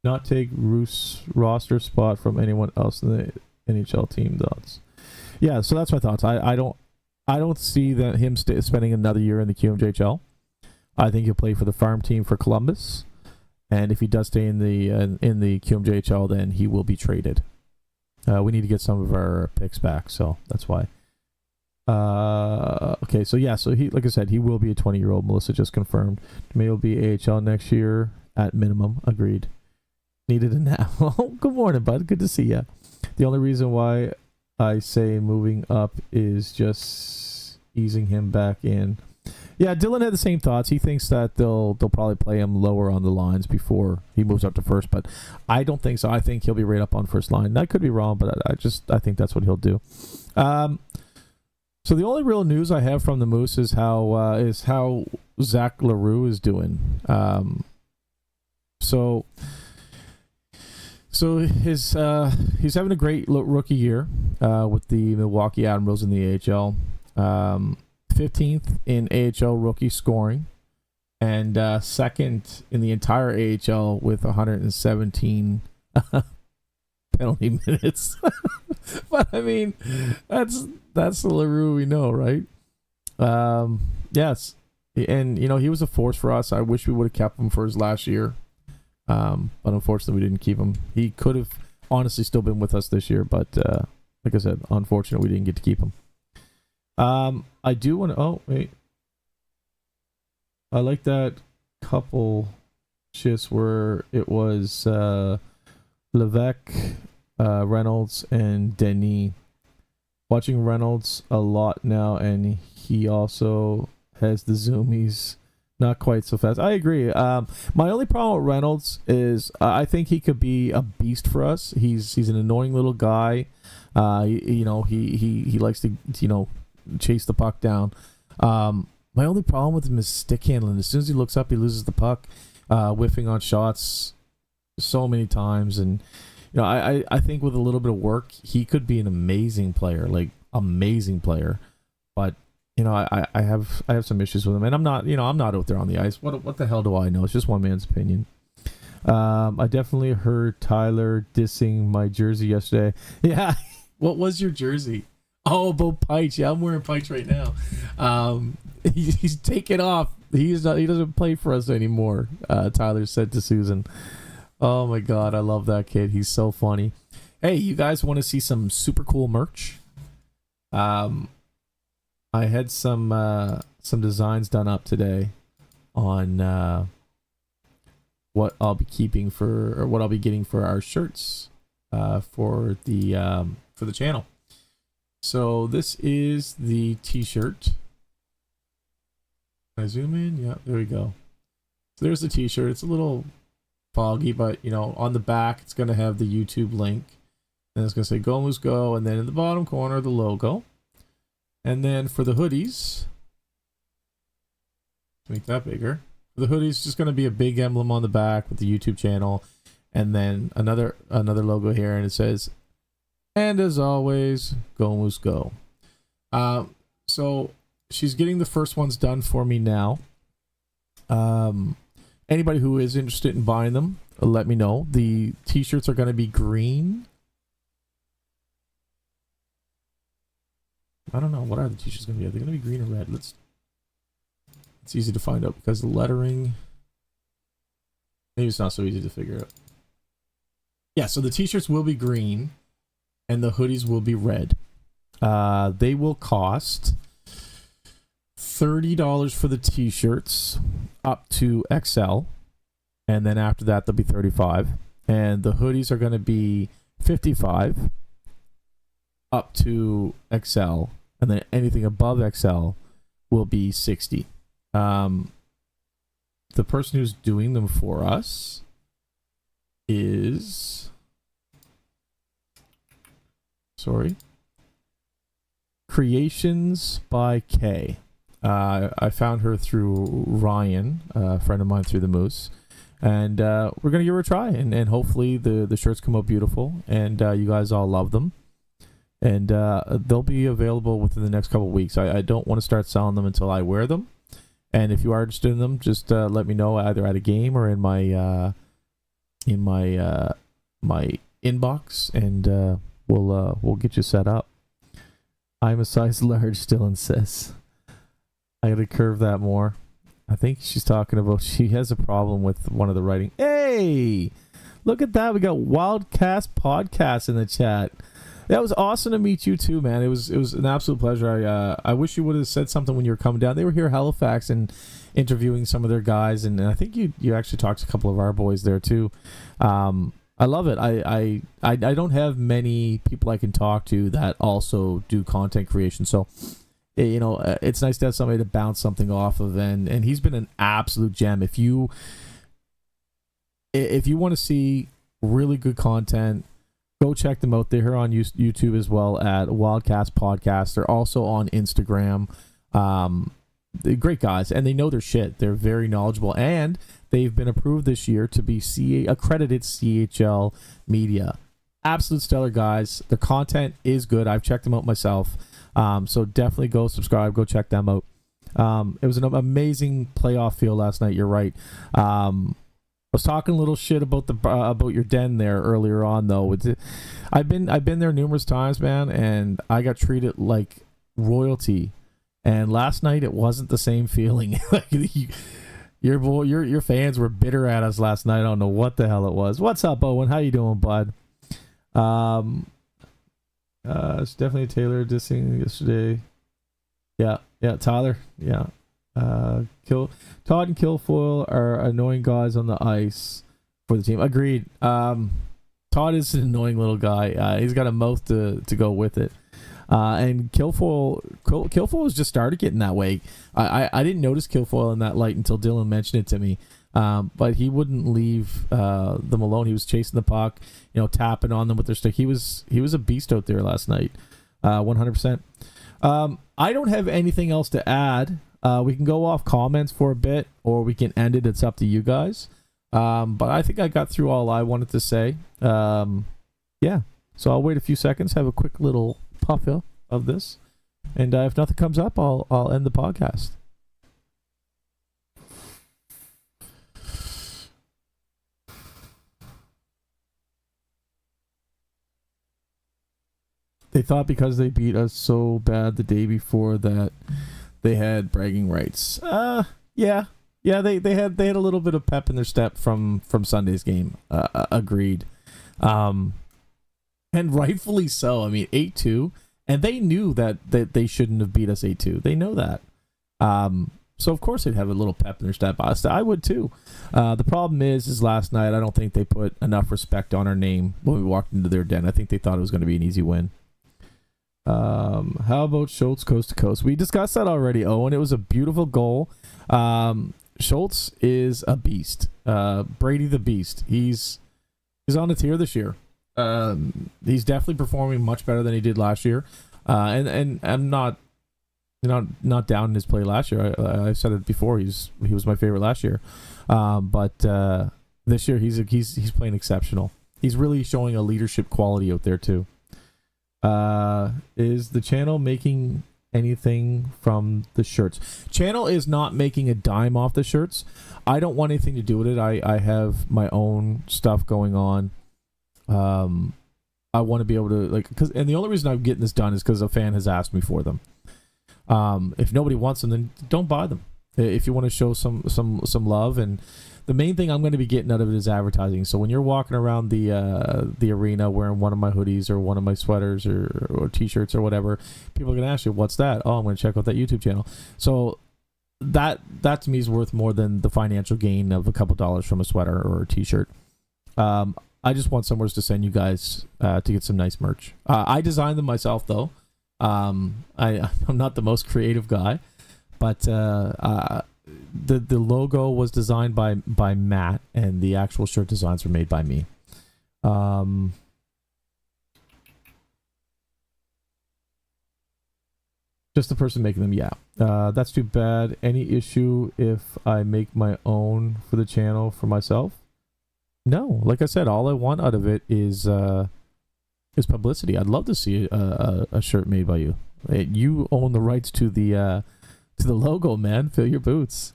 not take Roos' roster spot from anyone else in the NHL team. Thoughts? Yeah, so that's my thoughts. I don't see that him spending another year in the QMJHL. I think he'll play for the farm team for Columbus, and if he does stay in the QMJHL, then he will be traded. We need to get some of our picks back, so that's why. Okay, so yeah, so he, like I said, he will be a 20-year-old. Melissa just confirmed. May will be AHL next year at minimum. Agreed. Needed a nap. Oh, good morning, bud. Good to see you. The only reason why I say moving up is just easing him back in. Yeah, Dylan had the same thoughts. He thinks that they'll probably play him lower on the lines before he moves up to first, but I don't think so. I think he'll be right up on first line. I could be wrong, but I think that's what he'll do. So the only real news I have from the Moose is how Zach LaRue is doing. So he's having a great rookie year with the Milwaukee Admirals in the AHL. 15th in AHL rookie scoring, and second in the entire AHL with 117 penalty minutes. But I mean, that's the LaRue we know, right? Yes, and he was a force for us. I wish we would have kept him for his last year, but unfortunately we didn't keep him. He could have honestly still been with us this year, but like I said, unfortunately we didn't get to keep him. I do want to. Oh wait, I like that couple shifts where it was Levesque, Reynolds, and Denis. Watching Reynolds a lot now, and he also has the zoomies. Not quite so fast. I agree. My only problem with Reynolds is I think he could be a beast for us. He's an annoying little guy. He likes to chase the puck down. My only problem with him is stick handling. As soon as he looks up, he loses the puck, whiffing on shots so many times, and I think with a little bit of work, he could be an amazing player, like amazing player. But I have some issues with him, and I'm not out there on the ice. What the hell do I know? It's just one man's opinion. I definitely heard Tyler dissing my jersey yesterday. Yeah, what was your jersey? Oh, about Peitz. Yeah, I'm wearing Peitz right now. He's taken off. He doesn't play for us anymore. Tyler said to Susan. Oh my God, I love that kid. He's so funny. Hey, you guys want to see some super cool merch? I had some designs done up today on what I'll be getting for our shirts for the channel. So this is the t-shirt. Can I zoom in? Yeah, there we go. So there's the t-shirt. It's a little foggy, but on the back it's going to have the YouTube link, and it's going to say Go Moose Go, and then in the bottom corner the logo. And then for the hoodies, make that bigger. For the hoodies, just going to be a big emblem on the back with the YouTube channel, and then another logo here, and it says, and as always, Go Moose Go. So she's getting the first ones done for me now. Anybody who is interested in buying them, let me know. The t-shirts are going to be green. I don't know. What are the t-shirts going to be? Are they going to be green or red? It's easy to find out because the lettering... Maybe it's not so easy to figure out. Yeah, so the t-shirts will be green and the hoodies will be red. They will cost $30 for the t-shirts up to XL, and then after that they'll be $35, and the hoodies are going to be $55 up to XL, and then anything above XL will be $60. The person who's doing them for us is Creations by K. I found her through Ryan, a friend of mine through the Moose, and we're gonna give her a try, and hopefully the shirts come out beautiful, and you guys all love them, and they'll be available within the next couple of weeks. I don't want to start selling them until I wear them, and if you are interested in them, just let me know either at a game or in my my inbox, and we'll get you set up. I'm a size large, still insists. I gotta curve that more. I think she's talking about she has a problem with one of the writing. Hey, look at that! We got Wildcast Podcast in the chat. That was awesome to meet you too, man. It was an absolute pleasure. I wish you would have said something when you were coming down. They were here at Halifax and interviewing some of their guys, and I think you actually talked to a couple of our boys there too. I love it. I don't have many people I can talk to that also do content creation, so it's nice to have somebody to bounce something off of, and he's been an absolute gem. If you want to see really good content, go check them out. They're here on YouTube as well at Wildcast Podcast. They're also on Instagram. They're great guys, and they know their shit. They're very knowledgeable, and they've been approved this year to be accredited CHL media. Absolute stellar guys. Their content is good. I've checked them out myself. So definitely go subscribe, go check them out. It was an amazing playoff feel last night. You're right. I was talking a little shit about your den there earlier on, though. I've been there numerous times, man, and I got treated like royalty. And last night it wasn't the same feeling. Your fans were bitter at us last night. I don't know what the hell it was. What's up, Owen? How you doing, bud? It's definitely Taylor dissing yesterday. Yeah, Tyler. Yeah. Todd and Kilfoyle are annoying guys on the ice for the team. Agreed. Todd is an annoying little guy. He's got a mouth to go with it. And Kilfoyle has just started getting that way. I didn't notice Kilfoyle in that light until Dylan mentioned it to me. But he wouldn't leave them alone. He was chasing the puck, tapping on them with their stick. He was a beast out there last night, 100%. I don't have anything else to add. We can go off comments for a bit, or we can end it. It's up to you guys. But I think I got through all I wanted to say. yeah. So I'll wait a few seconds, have a quick little puff of this, and if nothing comes up, I'll end the podcast. They thought because they beat us so bad the day before that they had bragging rights. Yeah. They had a little bit of pep in their step from Sunday's game. Agreed. And rightfully so. I mean, 8-2, and they knew that they shouldn't have beat us 8-2. They know that. So of course they'd have a little pep in their step. I would too. The problem is last night I don't think they put enough respect on our name when we walked into their den. I think they thought it was going to be an easy win. How about Schultz coast to coast? We discussed that already, Owen. It was a beautiful goal. Schultz is a beast. Brady the Beast. He's on a tier this year. He's definitely performing much better than he did last year. And I'm not down in his play last year. I said it before. He was my favorite last year. But this year he's playing exceptional. He's really showing a leadership quality out there too. Is the channel making anything from the shirts? Channel is not making a dime off the shirts. I don't want anything to do with it. I have my own stuff going on. I want to be able to and the only reason I'm getting this done is because a fan has asked me for them. If nobody wants them, then don't buy them. If you want to show some love, and the main thing I'm going to be getting out of it is advertising. So when you're walking around the arena wearing one of my hoodies or one of my sweaters or t-shirts or whatever, people are going to ask you, what's that? Oh, I'm going to check out that YouTube channel. So that to me is worth more than the financial gain of a couple dollars from a sweater or a t-shirt. I just want somewhere to send you guys to get some nice merch. I designed them myself though. I'm not the most creative guy, but the logo was designed by Matt, and the actual shirt designs were made by me. Just the person making them, yeah. That's too bad. Any issue if I make my own for the channel for myself? No, like I said, all I want out of it is publicity. I'd love to see a shirt made by you. You own the rights to the logo, man. Fill your boots.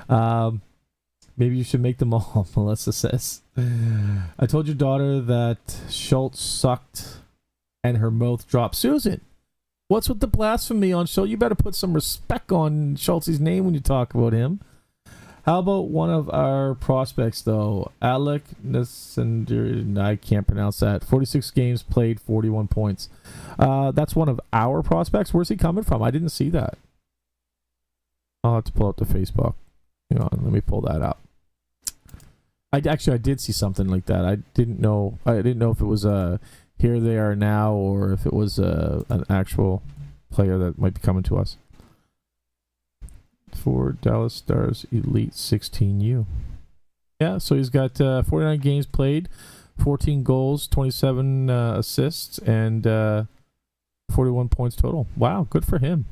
Maybe you should make them all, Melissa says. I told your daughter that Schultz sucked and her mouth dropped. Susan, what's with the blasphemy on Schultz? You better put some respect on Schultz's name when you talk about him. How about one of our prospects, though? Alec Nessender, I can't pronounce that. 46 games played, 41 points. That's one of our prospects. Where's he coming from? I didn't see that. I'll have to pull up the Facebook. Hang on, let me pull that up. I did see something like that. I didn't know if it was Here They Are Now or if it was an actual player that might be coming to us. For Dallas Stars Elite 16U. Yeah, so he's got 49 games played, 14 goals, 27 assists, and 41 points total. Wow, good for him.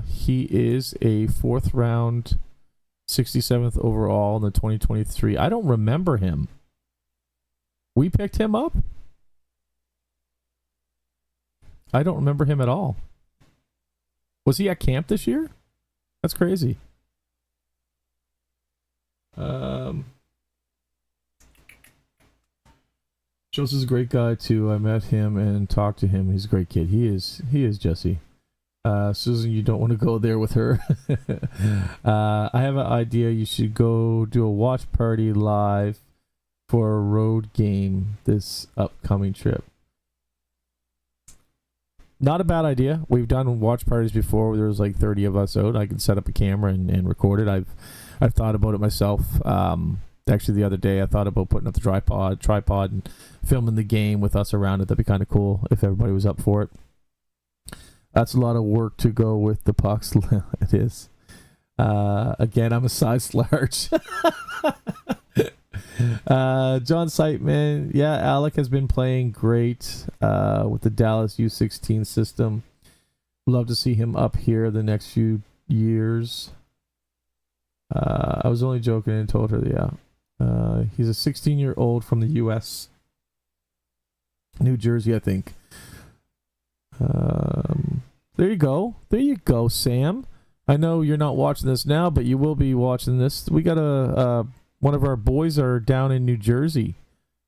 He is a 4th round, 67th overall in the 2023. I don't remember him. We picked him up? I don't remember him at all. Was he at camp this year? That's crazy. Schultz is a great guy too. I met him and talked to him. He's a great kid. He is Jesse. Susan, you don't want to go there with her. I have an idea. You should go do a watch party live for a road game this upcoming trip. Not a bad idea. We've done watch parties before where there was like 30 of us out. I can set up a camera and record it. I've thought about it myself. Actually, the other day I thought about putting up the tripod and filming the game with us around it. That'd be kind of cool if everybody was up for it. That's a lot of work to go with the pucks. It is. Again, I'm a size large. John Sightman, yeah, Alec has been playing great with the Dallas U16 system. Love to see him up here the next few years. I was only joking and told her, yeah. He's a 16-year-old from the U.S. New Jersey, I think. There you go. There you go, Sam. I know you're not watching this now, but you will be watching this. We got one of our boys are down in New Jersey,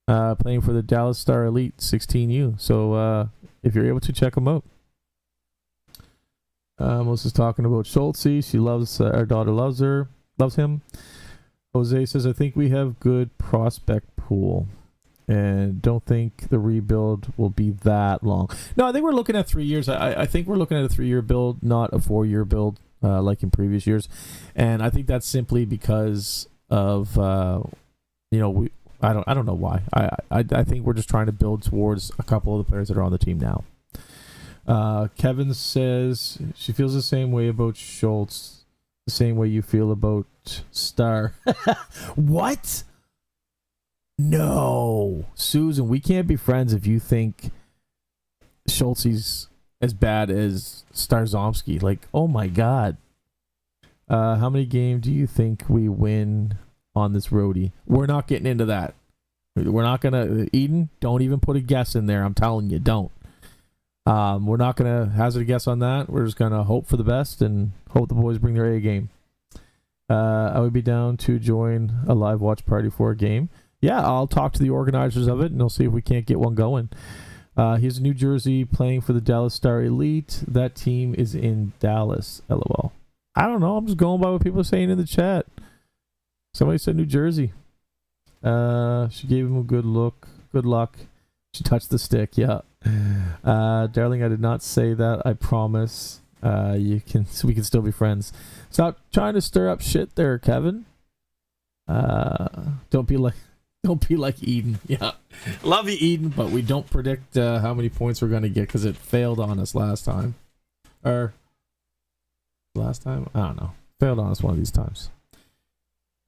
playing for the Dallas Star Elite 16U. So if you're able to, check them out. Melissa's talking about Schultze. She loves our daughter loves him. Jose says, I think we have good prospect pool and don't think the rebuild will be that long. No, I think we're looking at 3 years. I think we're looking at a 3-year build, not a 4-year build like in previous years. And I think that's simply because of, I don't know why. I think we're just trying to build towards a couple of the players that are on the team now. Kevin says she feels the same way about Schultz, the same way you feel about Star. What? No, Susan, we can't be friends if you think Schultze's as bad as Starzomski. Like, oh my god. How many games do you think we win on this roadie? We're not getting into that. We're not gonna, Eden, don't even put a guess in there. I'm telling you, don't. We're not gonna hazard a guess on that. We're just gonna hope for the best and hope the boys bring their A game. I would be down to join a live watch party for a game. Yeah, I'll talk to the organizers of it and they'll see if we can't get one going. He's in New Jersey playing for the Dallas Star Elite. That team is in Dallas. LOL. I don't know. I'm just going by what people are saying in the chat. Somebody said New Jersey. She gave him a good look. Good luck. She touched the stick. Yeah. Darling, I did not say that. I promise. We can still be friends. Stop trying to stir up shit there, Kevin. Don't be like Eden. Yeah. Love you, Eden, but we don't predict how many points we're going to get because it failed on us last time. Or last time? I don't know. Failed on us one of these times.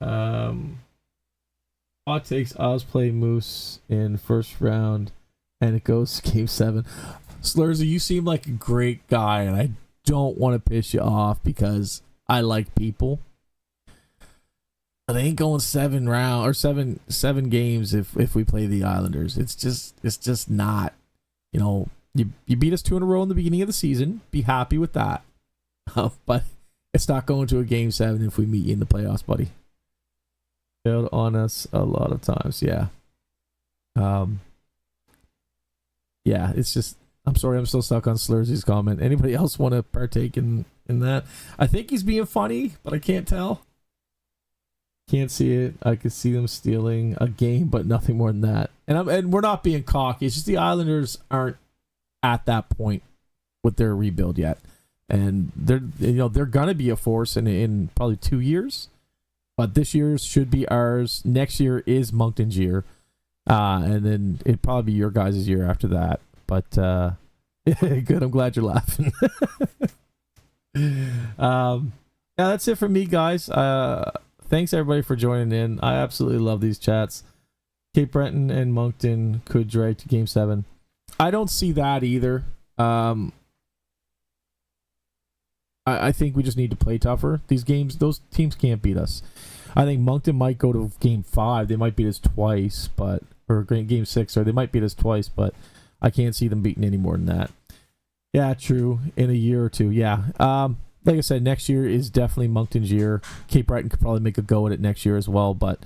Hot takes. Oz play Moose in first round and it goes game 7. Slurzy, you seem like a great guy and I don't want to piss you off because I like people. They ain't going 7 round or seven games if we play the Islanders. It's just not. You beat us 2 in a row in the beginning of the season. Be happy with that. But it's not going to a game 7 if we meet you in the playoffs, buddy. Failed on us a lot of times. Yeah. Yeah, it's just, I'm sorry, I'm still stuck on Slurzy's comment. Anybody else want to partake in that? I think he's being funny, but I can't tell. Can't see it. I could see them stealing a game, but nothing more than that. And we're not being cocky. It's just the Islanders aren't at that point with their rebuild yet, and they're gonna be a force in probably 2 years. But this year should be ours. Next year is Moncton's year, and then it'd probably be your guys' year after that. But good. I'm glad you're laughing. Yeah, that's it for me, guys. Thanks everybody for joining in. I absolutely love these chats. Cape Breton and Moncton could drag to game 7. I don't see that either. I think we just need to play tougher. Those teams can't beat us. I think Moncton might go to game 5. They might beat us twice, or game 6, or they might beat us twice, but I can't see them beating any more than that. Yeah, true. In a year or two, yeah. Like I said, next year is definitely Moncton's year. Cape Breton could probably make a go at it next year as well, but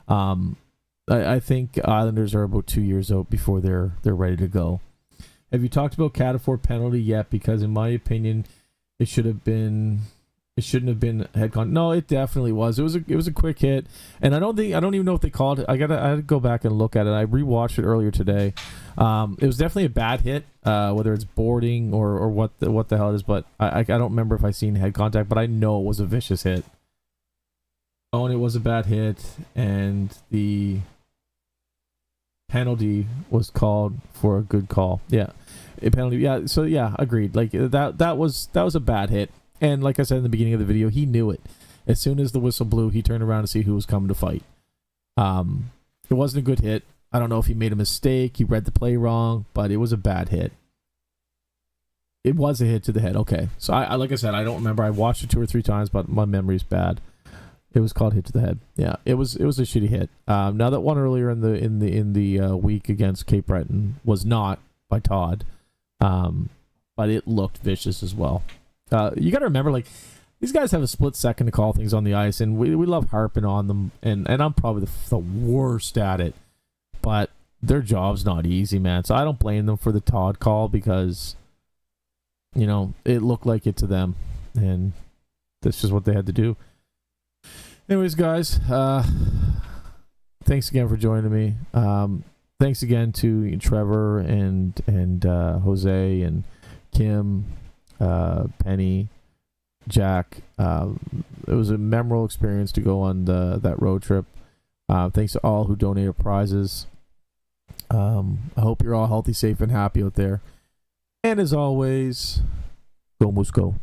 I think Islanders are about 2 years out before they're ready to go. Have you talked about Catafort penalty yet? Because in my opinion, it shouldn't have been head contact. No, it definitely was. It was a quick hit, and I don't even know if they called it. I had to go back and look at it. I rewatched it earlier today. It was definitely a bad hit, whether it's boarding or what the hell it is. But I don't remember if I seen head contact, but I know it was a vicious hit. Oh, and it was a bad hit, and the penalty was called for a good call. Yeah, a penalty. Yeah, so yeah, agreed. Like that was a bad hit. And like I said in the beginning of the video, he knew it. As soon as the whistle blew, he turned around to see who was coming to fight. It wasn't a good hit. I don't know if he made a mistake, he read the play wrong, but it was a bad hit. It was a hit to the head. Okay. So I like I said, I don't remember. I watched it 2 or 3 times, but my memory's bad. It was called hit to the head. Yeah, it was a shitty hit. Now that one earlier in the week against Cape Breton was not by Todd, but it looked vicious as well. You got to remember, like, these guys have a split second to call things on the ice, and we love harping on them, and I'm probably the worst at it, but their job's not easy, man. So I don't blame them for the Todd call because, you know, it looked like it to them, and that's just what they had to do. Anyways, guys, thanks again for joining me. Thanks again to Trevor and Jose and Kim, Penny, Jack. It was a memorable experience to go on that road trip. Thanks to all who donated prizes. I hope you're all healthy, safe, and happy out there. And as always, go Moose go.